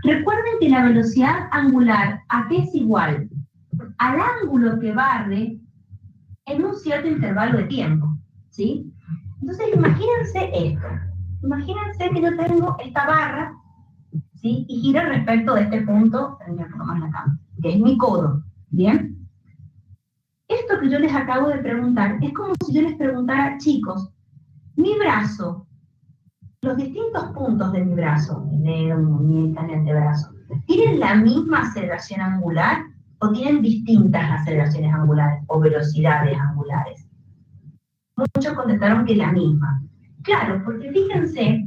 Recuerden que la velocidad angular, ¿a qué es igual? Al ángulo que barre en un cierto intervalo de tiempo, ¿sí? Entonces imagínense esto. Imagínense que yo tengo esta barra, ¿sí? Y gira respecto de este punto, que es mi codo, ¿bien? Esto que yo les acabo de preguntar es como si yo les preguntara, chicos, mi brazo, los distintos puntos de mi brazo, mi dedo, mi muñeca, mi antebrazo, ¿tienen la misma aceleración angular o tienen distintas aceleraciones angulares o velocidades angulares? Muchos contestaron que la misma. Claro, porque fíjense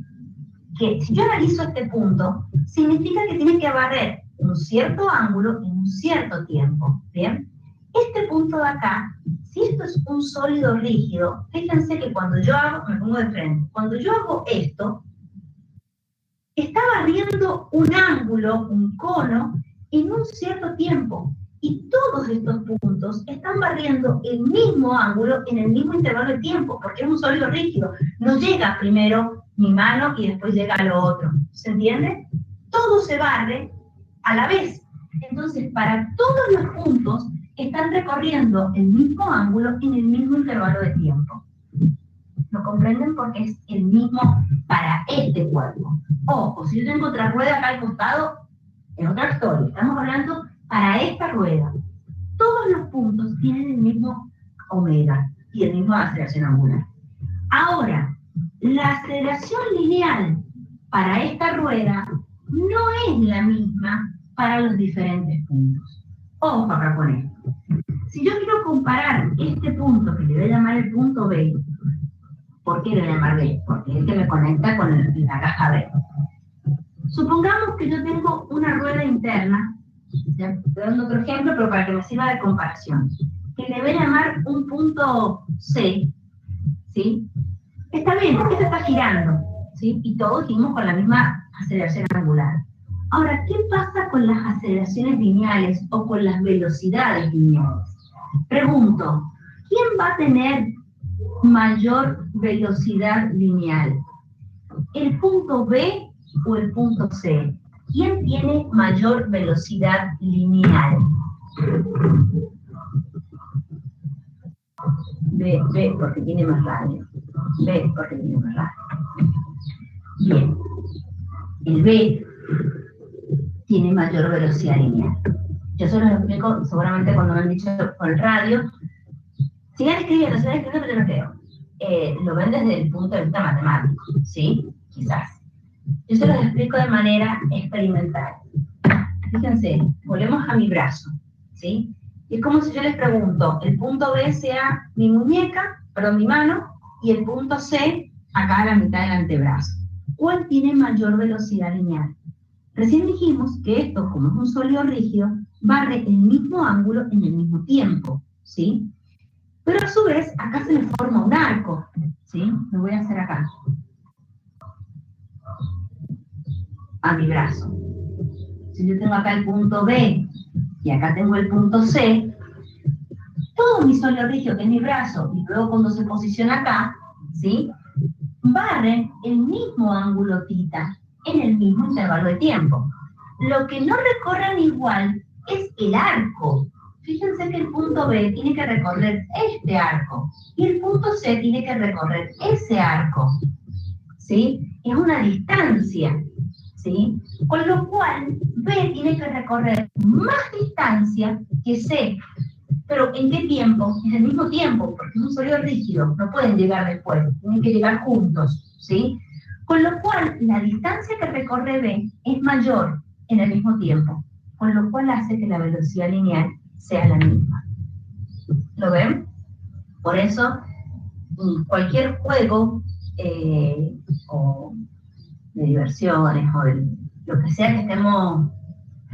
que si yo analizo este punto, significa que tiene que barrer un cierto ángulo en un cierto tiempo, ¿bien? Este punto de acá, si esto es un sólido rígido, fíjense que cuando yo hago, me pongo de frente, cuando yo hago esto, está barriendo un ángulo, un cono, en un cierto tiempo. Y todos estos puntos están barriendo el mismo ángulo en el mismo intervalo de tiempo, porque es un sólido rígido. No llega primero mi mano y después llega lo otro. ¿Se entiende? Todo se barre a la vez. Entonces, para todos los puntos, están recorriendo el mismo ángulo en el mismo intervalo de tiempo. ¿Lo comprenden? Porque es el mismo para este cuerpo. Ojo, si yo tengo otra rueda acá al costado, es otra historia. Estamos hablando para esta rueda. Todos los puntos tienen el mismo, omega, y el mismo de aceleración angular. Ahora, la aceleración lineal para esta rueda no es la misma para los diferentes puntos. Ojo acá con esto. Si yo quiero comparar este punto, que le voy a llamar el punto B, ¿por qué le voy a llamar B? Porque es el que me conecta con la caja B. Supongamos que yo tengo una rueda interna, ya estoy dando otro ejemplo, pero para que me sirva de comparación, que le voy a llamar un punto C, ¿sí? Está bien, porque esto está girando, ¿sí? Y todos giramos con la misma aceleración angular. Ahora, ¿qué pasa con las aceleraciones lineales o con las velocidades lineales? Pregunto, ¿quién va a tener mayor velocidad lineal? ¿El punto B o el punto C? ¿Quién tiene mayor velocidad lineal? B porque tiene más radio. B porque tiene más radio. Bien. El B tiene mayor velocidad lineal. Yo se los explico seguramente cuando me han dicho por el radio. Sigan escribiendo, pero yo no creo. Lo ven desde el punto de vista matemático, ¿sí? Quizás. Yo se los explico de manera experimental. Fíjense, volvemos a mi brazo, ¿sí? Y es como si yo les pregunto, el punto B sea mi muñeca, perdón, mi mano, y el punto C acá a la mitad del antebrazo. ¿Cuál tiene mayor velocidad lineal? Recién dijimos que esto, como es un sólido rígido, barre el mismo ángulo en el mismo tiempo, ¿sí? Pero a su vez, acá se me forma un arco, ¿sí? Lo voy a hacer acá. A mi brazo. Si yo tengo acá el punto B y acá tengo el punto C, todo mi sólido rígido, que es mi brazo, y luego cuando se posiciona acá, ¿sí? Barren el mismo ángulo θ en el mismo intervalo de tiempo. Lo que no recorren igual es el arco. Fíjense que el punto B tiene que recorrer este arco y el punto C tiene que recorrer ese arco, ¿sí? Es una distancia, ¿sí? Con lo cual B tiene que recorrer más distancia que C. ¿Pero en qué tiempo? En el mismo tiempo, porque es un sólido rígido, no pueden llegar después, tienen que llegar juntos, ¿sí? Con lo cual, la distancia que recorre B es mayor en el mismo tiempo, con lo cual hace que la velocidad lineal sea la misma. ¿Lo ven? Por eso, cualquier juego o de diversiones o de lo que sea que estemos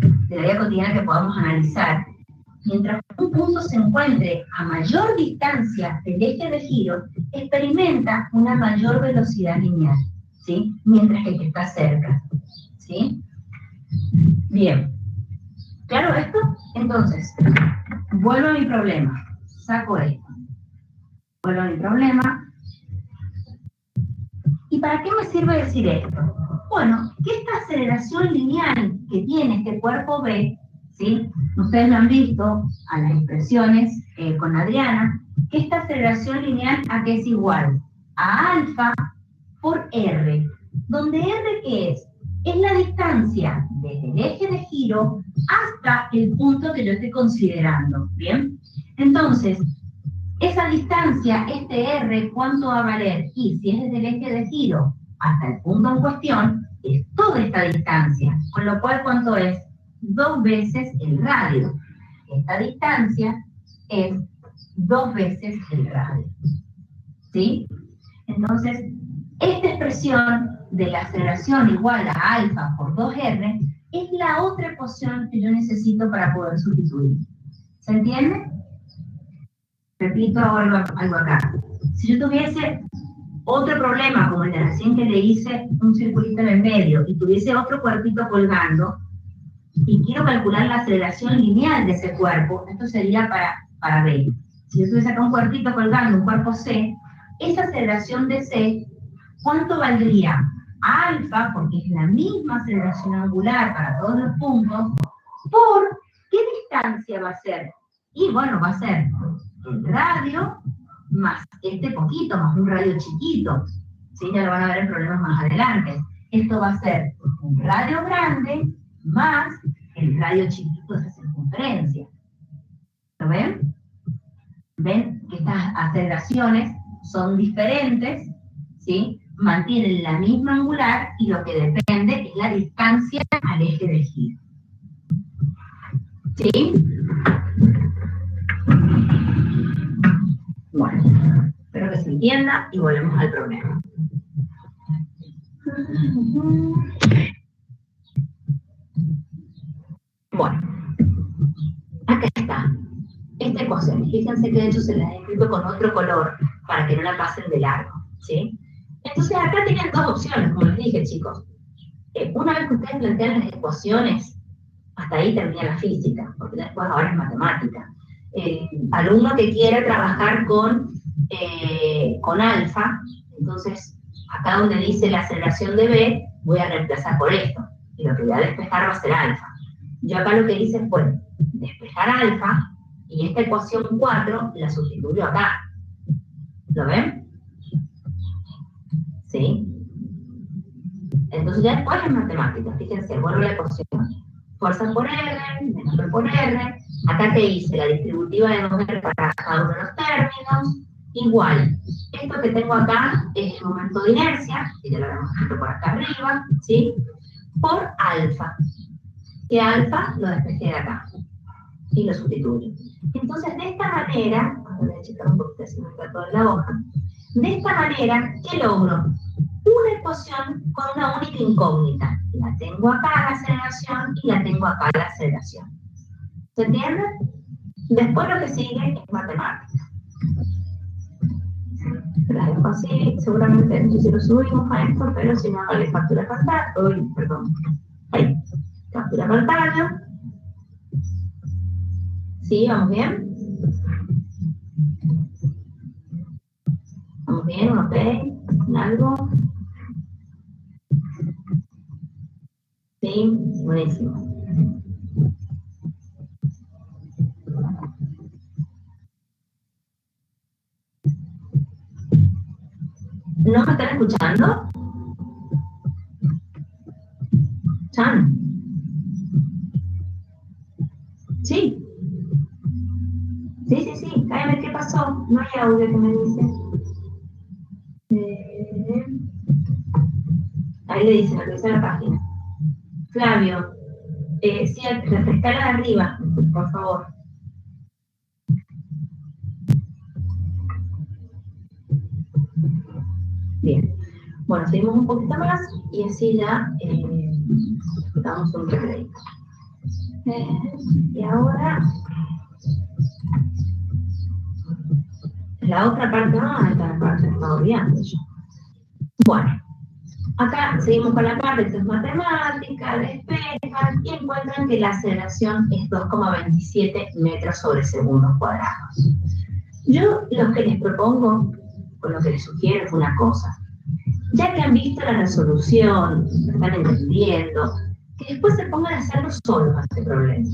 de la vida cotidiana que podamos analizar, mientras un punto se encuentre a mayor distancia del eje de giro, experimenta una mayor velocidad lineal, ¿sí? Mientras que el que está cerca, ¿sí? Bien. ¿Claro esto? Entonces, vuelvo a mi problema. Saco esto. Vuelvo a mi problema. ¿Y para qué me sirve decir esto? Bueno, que esta aceleración lineal que tiene este cuerpo B, ¿sí? Ustedes lo han visto a las expresiones con Adriana, que esta aceleración lineal ¿a qué es igual? A alfa por R, donde R ¿qué es? Es la distancia desde el eje de giro hasta el punto que yo estoy considerando, ¿bien? Entonces, esa distancia, este R, ¿cuánto va a valer? Y si es desde el eje de giro hasta el punto en cuestión, es toda esta distancia, con lo cual, ¿cuánto es? 2 veces el radio. Esta distancia es 2 veces el radio, ¿sí? Entonces, esta expresión de la aceleración igual a alfa por 2R es la otra ecuación que yo necesito para poder sustituir. ¿Se entiende? Repito ahora algo acá. Si yo tuviese otro problema, como el de recién que le hice un circulito en el medio, y tuviese otro cuerpito colgando, y quiero calcular la aceleración lineal de ese cuerpo, esto sería para B. Si yo tuviese acá un cuerpito colgando, un cuerpo C, esa aceleración de C, ¿cuánto valdría? Alfa, porque es la misma aceleración angular para todos los puntos, ¿por qué distancia va a ser? Y bueno, va a ser el radio más este poquito, más un radio chiquito. ¿Sí? Ya lo van a ver en problemas más adelante. Esto va a ser un radio grande más el radio chiquito de esa circunferencia. ¿Lo ven? ven que estas aceleraciones son diferentes, ¿sí? Mantienen la misma angular y lo que depende es la distancia al eje de giro. ¿Sí? Bueno, espero que se entienda y volvemos al problema. Bueno, acá está. Esta ecuación, fíjense que de hecho se la he escrito con otro color para que no la pasen de largo, ¿sí? Entonces acá tienen dos opciones, como les dije, chicos. Una vez que ustedes plantean las ecuaciones, hasta ahí termina la física, porque después ahora es matemática. Alumno que quiere trabajar con alfa, entonces acá donde dice la aceleración de B, voy a reemplazar por esto, y lo que voy a despejar va a ser alfa. Yo acá lo que hice fue despejar alfa, y esta ecuación 4 la sustituyo acá. ¿Lo ven? ¿Sí? Entonces ya después es matemática. Fíjense, vuelvo a la ecuación. Fuerza por R, menos P por R. Acá te hice la distributiva de 2R para cada uno de los términos. Igual, esto que tengo acá es el momento de inercia, que ya lo habíamos visto por acá arriba, ¿sí? Por alfa. Que alfa lo despejé de acá. Y lo sustituyo. Entonces, de esta manera, voy a checar un poquito si me está toda la hoja. De esta manera, ¿qué logro? Una ecuación con una única incógnita. La tengo acá la aceleración y la tengo acá la aceleración. ¿Se entiende? Después lo que sigue es matemática. Las dejo así, seguramente no sé si lo subimos a esto, pero si no, le captura pantalla. Uy, perdón. Ahí. Captura pantalla. ¿Sí? ¿Vamos bien? ¿Vamos bien? ¿Ok? ¿Algo? Sí, buenísimo. ¿No me están escuchando? ¿Chan? Sí. Sí. Cállame, ¿qué pasó? No hay audio que me dice. Ahí le dicen, actualiza la página. Flavio, sí, refrescala de arriba, por favor. Bien. Bueno, seguimos un poquito más y así ya damos un recreo. Y ahora la otra parte, esta parte me estaba olvidando yo. Bueno, acá seguimos con la parte, esto es matemática, despejan y encuentran que la aceleración es 2,27 metros sobre segundos cuadrados. Yo lo que les propongo, o lo que les sugiero es una cosa. Ya que han visto la resolución, lo están entendiendo, que después se pongan a hacerlo solos a este problema.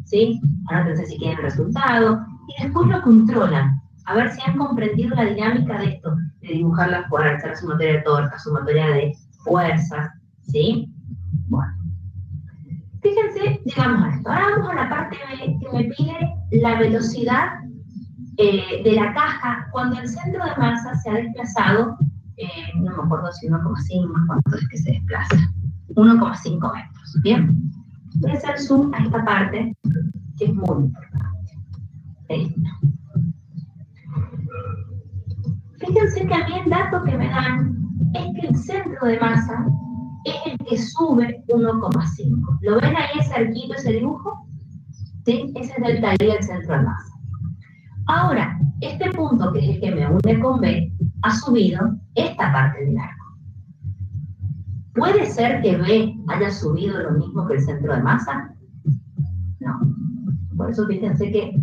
¿Sí? Anótense si quieren el resultado y después lo controlan. A ver si han comprendido la dinámica de esto, de dibujar las fuerzas, la sumatoria de torcas, sumatoria de fuerzas. ¿Sí? Bueno. Fíjense, llegamos a esto. Ahora vamos a la parte B que me pide la velocidad de la caja cuando el centro de masa se ha desplazado, no me acuerdo si 1,5 cuánto es que se desplaza, 1,5 metros, ¿bien? Voy a hacer zoom a esta parte, que es muy importante. Esto. Fíjense que a mí el dato que me dan es que el centro de masa es el que sube 1,5. ¿Lo ven ahí cerquito ese dibujo? ¿Sí? Ese es el talí del centro de masa. Ahora, este punto, que es el que me une con B, ha subido esta parte del arco. ¿Puede ser que B haya subido lo mismo que el centro de masa? No. Por eso fíjense que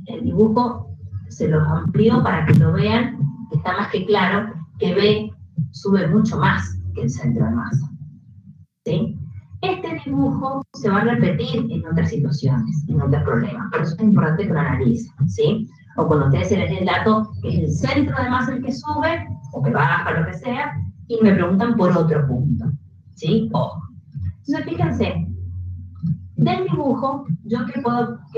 el dibujo se los amplió para que lo vean, que está más que claro que B sube mucho más que el centro de masa. ¿Sí? Este dibujo se va a repetir en otras situaciones, en otros problemas. Por eso es importante que lo analicen, ¿sí? O cuando ustedes se les dé el dato que es el centro de masa el que sube, o que baja, lo que sea, y me preguntan por otro punto, ¿sí? Ojo. Entonces, fíjense, del dibujo, ¿yo qué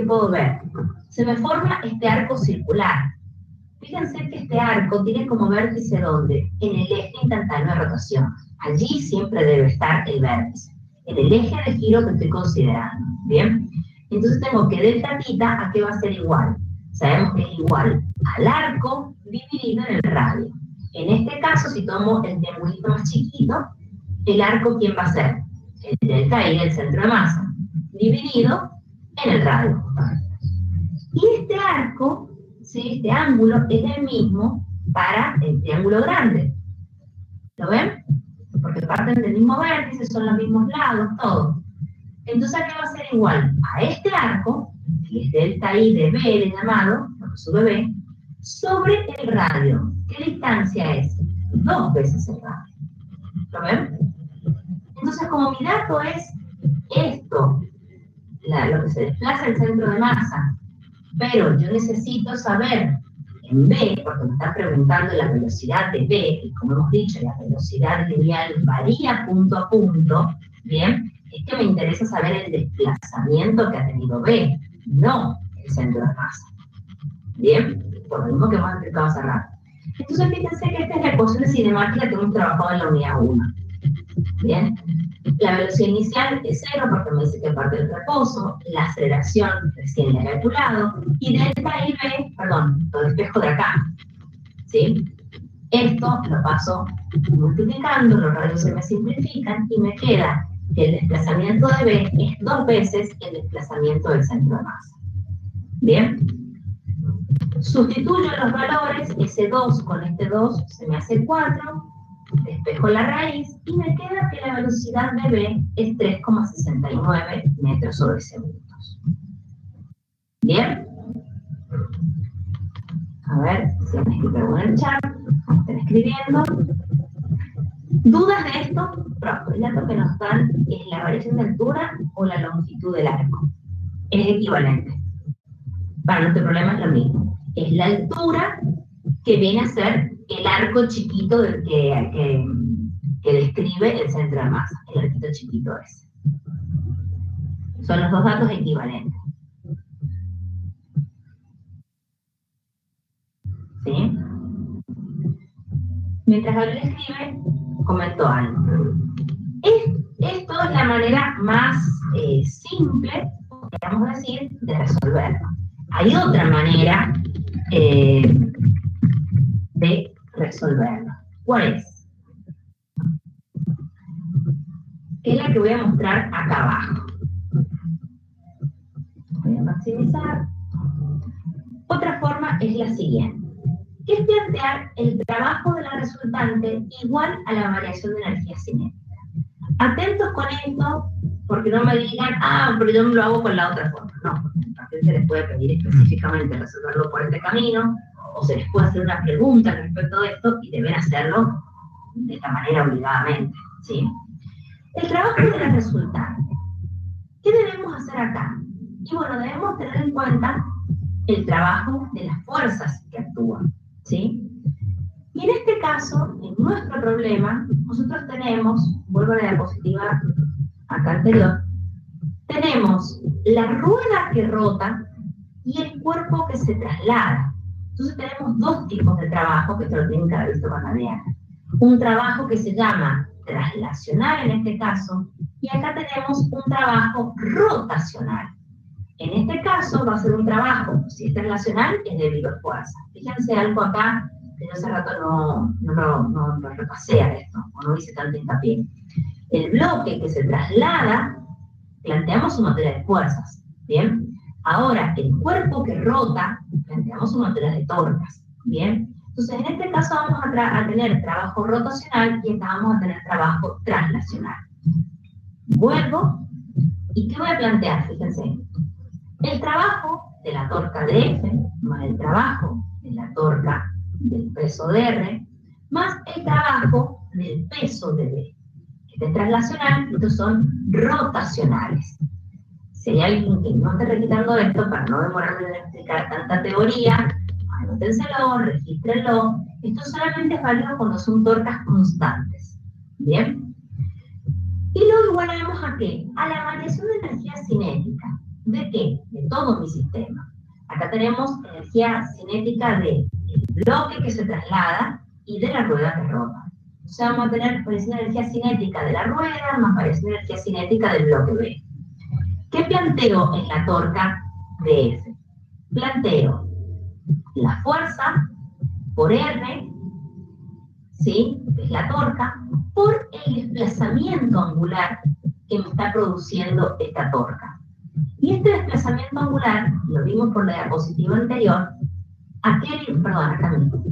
puedo ver? Se me forma este arco circular. Fíjense que este arco tiene como vértice ¿dónde? En el eje instantáneo de rotación. Allí siempre debe estar el vértice, en el eje de giro que estoy considerando. ¿Bien? Entonces tengo que delta tita, ¿a qué va a ser igual? Sabemos que es igual al arco dividido en el radio. En este caso, si tomo el triangulito más chiquito, el arco, ¿quién va a ser? El delta I del centro de masa, dividido en el radio. Y este arco, ¿sí? Este ángulo, es el mismo para el triángulo grande. ¿Lo ven? Porque parten del mismo vértice, son los mismos lados, todo. Entonces, ¿a qué va a ser igual? A este arco, que es delta I de B, de llamado, lo que sube B, sobre el radio. ¿Qué distancia es? 2 veces el radio. ¿Lo ven? Entonces, como mi dato es esto, lo que se desplaza el centro de masa, pero yo necesito saber en B, porque me está preguntando la velocidad de B, y como hemos dicho, la velocidad lineal varía punto a punto, ¿bien? Es que me interesa saber el desplazamiento que ha tenido B, no el centro de masa. ¿Bien? Por lo mismo que hemos explicado hace rato. Entonces, fíjense que esta es la ecuación de cinemática que hemos trabajado en la unidad 1. ¿Bien? La velocidad inicial es 0 porque me dice que parte del reposo, la aceleración recién la he calculado, y delta I B, perdón, lo despejo de acá. ¿Sí? Esto lo paso multiplicando, los radios se me simplifican y me queda que el desplazamiento de B es 2 veces el desplazamiento del centro de masa. ¿Bien? Sustituyo los valores, ese 2 con este 2 se me hace 4, despejo la raíz y me queda que la velocidad de B es 3,69 metros sobre segundos. ¿Bien? A ver si me escribe algo en el chat. Están escribiendo. ¿Dudas de esto? El dato que nos dan es la variación de altura o la longitud del arco. Es equivalente. Para nuestro problema es lo mismo. Es la altura que viene a ser el arco chiquito del que describe el centro de masa, el arquito chiquito ese. Son los dos datos equivalentes. ¿Sí? Mientras Gabriel escribe, comento algo. Esto es la manera más simple, podríamos decir, de resolverlo. Hay otra manera de resolverlo. ¿Cuál es? Que es la que voy a mostrar acá abajo. Voy a maximizar. Otra forma es la siguiente, que es plantear el trabajo de la resultante igual a la variación de energía cinética. Atentos con esto, porque no me digan, pero yo no lo hago con la otra forma. No, porque se les puede pedir específicamente resolverlo por este camino, o se les puede hacer una pregunta respecto de esto y deben hacerlo de esta manera obligadamente, ¿sí? El trabajo de la resultante. ¿Qué debemos hacer acá? Y bueno, debemos tener en cuenta el trabajo de las fuerzas que actúan, ¿sí? Y en este caso, en nuestro problema, nosotros tenemos, vuelvo a la diapositiva acá anterior, tenemos la rueda que rota y el cuerpo que se traslada. Entonces tenemos dos tipos de trabajo que esto lo tienen que haber visto con Adriana. Un trabajo que se llama traslacional en este caso, y acá tenemos un trabajo rotacional. En este caso va a ser un trabajo, si es traslacional, es debido a fuerza. Fíjense algo acá, que yo hace rato no repasé a esto, o no hice tanto hincapié. El bloque que se traslada, planteamos una teoría de fuerzas, ¿bien? Ahora, el cuerpo que rota, planteamos una teoría de torcas, ¿bien? Entonces, en este caso vamos a tener trabajo rotacional y acá vamos a tener trabajo traslacional. Vuelvo, ¿y qué voy a plantear? Fíjense, el trabajo de la torca de F, más el trabajo de la torca del peso de R, más el trabajo del peso de D. Este es traslacional, estos son rotacionales. Si hay alguien que no esté requitando esto, para no demorarme en explicar tanta teoría, anótenselo, regístrenlo. Esto solamente es válido cuando son torcas constantes. ¿Bien? Y luego volvemos a qué? A la variación de energía cinética. ¿De qué? De todo mi sistema. Acá tenemos energía cinética del bloque que se traslada y de la rueda que rota. O sea, vamos a tener variación de energía cinética de la rueda más variación de energía cinética del bloque B. ¿Qué planteo en la torca de F? Planteo la fuerza por R, ¿sí? Es la torca, por el desplazamiento angular que me está produciendo esta torca. Y este desplazamiento angular, lo vimos por la diapositiva anterior, acá mismo.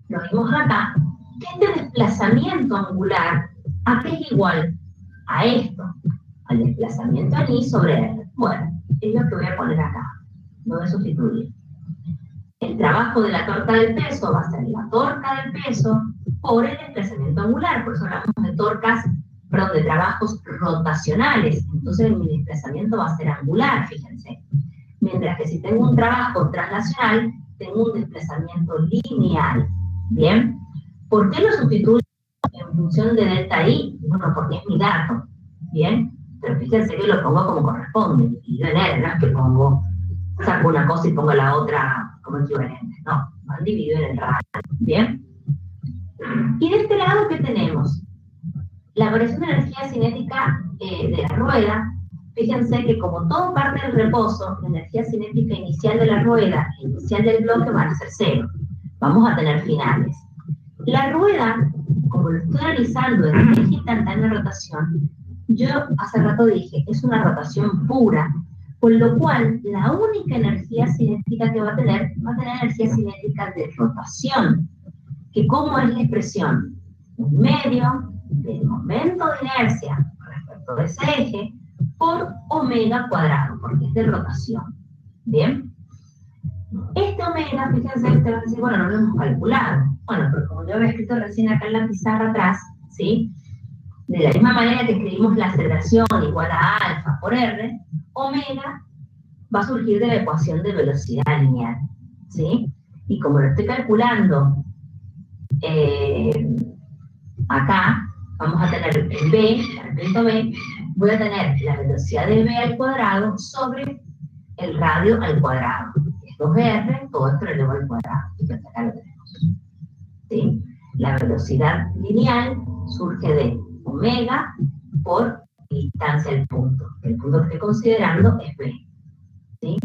Lo vimos acá, que este desplazamiento angular, ¿a qué es igual? A esto, al desplazamiento en I sobre R. Bueno, es lo que voy a poner acá, lo voy a sustituir. El trabajo de la torca del peso va a ser la torca del peso por el desplazamiento angular, por eso hablamos de torcas, perdón, de trabajos rotacionales. Entonces mi desplazamiento va a ser angular, fíjense. Mientras que si tengo un trabajo translacional, tengo un desplazamiento lineal. ¿Bien? ¿Por qué lo sustituyo en función de delta I? Bueno, porque es mi dato. ¿Bien? Pero fíjense que lo pongo como corresponde. Y yo en R, no es que pongo, saco una cosa y pongo la otra como equivalente. No, van dividido en el radio. ¿Bien? Y de este lado, ¿qué tenemos? La variación de energía cinética de la rueda. Fíjense que como todo parte del reposo, la energía cinética inicial de la rueda e inicial del bloque van a ser cero. Vamos a tener finales. La rueda, como lo estoy analizando en eje instantáneo de rotación, yo hace rato dije, es una rotación pura, con lo cual la única energía cinética que va a tener energía cinética de rotación, que ¿cómo es la expresión? Un medio del momento de inercia respecto de ese eje por omega cuadrado, porque es de rotación. ¿Bien? Este omega, fíjense, ustedes van a decir, bueno, no lo hemos calculado. Bueno, pero como yo había escrito recién acá en la pizarra atrás, ¿sí? De la misma manera que escribimos la aceleración igual a alfa por R, omega va a surgir de la ecuación de velocidad lineal, ¿sí? Y como lo estoy calculando acá, vamos a tener el B, el punto B, voy a tener la velocidad de B al cuadrado sobre el radio al cuadrado. Es 2R, todo esto elevado al cuadrado. Fíjense, acá lo tenemos. ¿Sí? La velocidad lineal surge de omega por distancia al punto. El punto que estoy considerando es B. ¿Sí?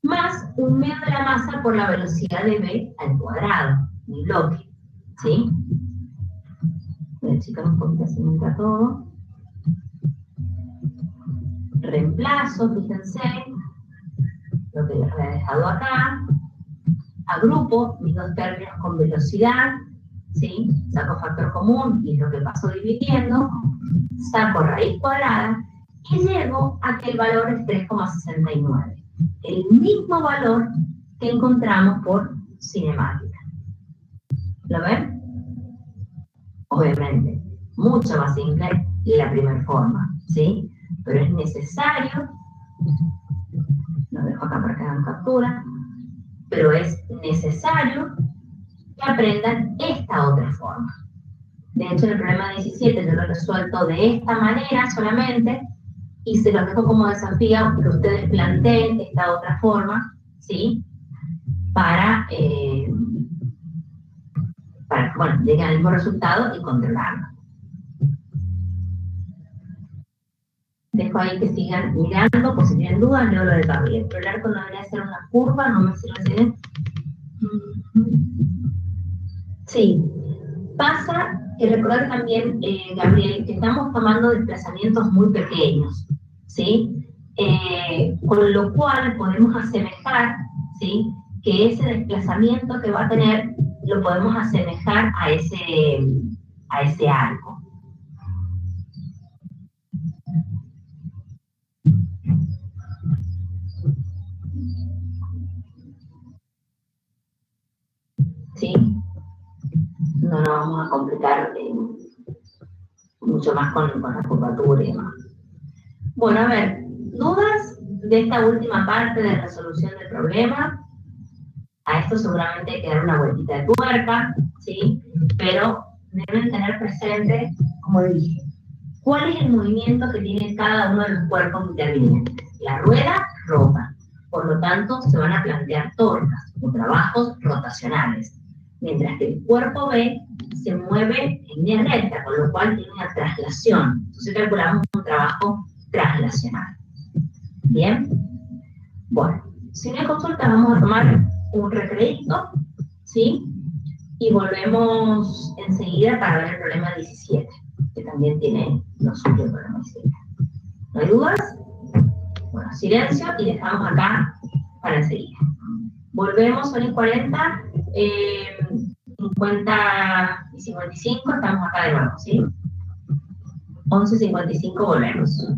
Más un medio de la masa por la velocidad de B al cuadrado, mi bloque. ¿Sí? Voy a achicar un poquito así mientras todo. Reemplazo, fíjense, lo que les había dejado acá. Agrupo mis dos términos con velocidad, ¿sí? Saco factor común y lo que paso dividiendo, saco raíz cuadrada y llego a que el valor es 3,69. El mismo valor que encontramos por cinemática. ¿Lo ven? Obviamente, mucho más simple la primera forma, ¿sí? Pero es necesario, lo dejo acá para que hagan captura, pero es necesario que aprendan esta otra forma. De hecho, en el problema 17 yo lo he resuelto de esta manera solamente, y se los dejo como desafío que ustedes planteen esta otra forma, ¿sí? Para bueno, lleguen al mismo resultado y controlarlo. Dejo ahí que sigan mirando, por si tienen dudas, leo lo de Gabriel. Pero el arco no debería ser una curva, no me sirve bien. Sí. Pasa que recordar también, Gabriel, que estamos tomando desplazamientos muy pequeños, ¿sí? Con lo cual podemos asemejar, ¿sí? Que ese desplazamiento que va a tener lo podemos asemejar a ese arco. ¿Sí? No nos vamos a complicar mucho más con la curvatura y demás. Bueno, a ver, ¿dudas de esta última parte de resolución del problema? A esto seguramente hay que dar una vueltita de tuerca, ¿sí? Pero deben tener presente, como dije, cuál es el movimiento que tiene cada uno de los cuerpos intervinientes. La rueda rota, por lo tanto se van a plantear torcas. o trabajos rotacionales, mientras que el cuerpo B se mueve en línea recta, con lo cual tiene una traslación. Entonces calculamos un trabajo traslacional. ¿Bien? Bueno, si no hay consulta, vamos a tomar un recrédito, ¿sí? Y volvemos enseguida para ver el problema 17, que también tiene lo suyo el problema 17. ¿No hay dudas? Bueno, silencio y dejamos acá para enseguida. Volvemos, son y 40, 50 y 55, estamos acá de nuevo, ¿sí? 11:55 volvemos.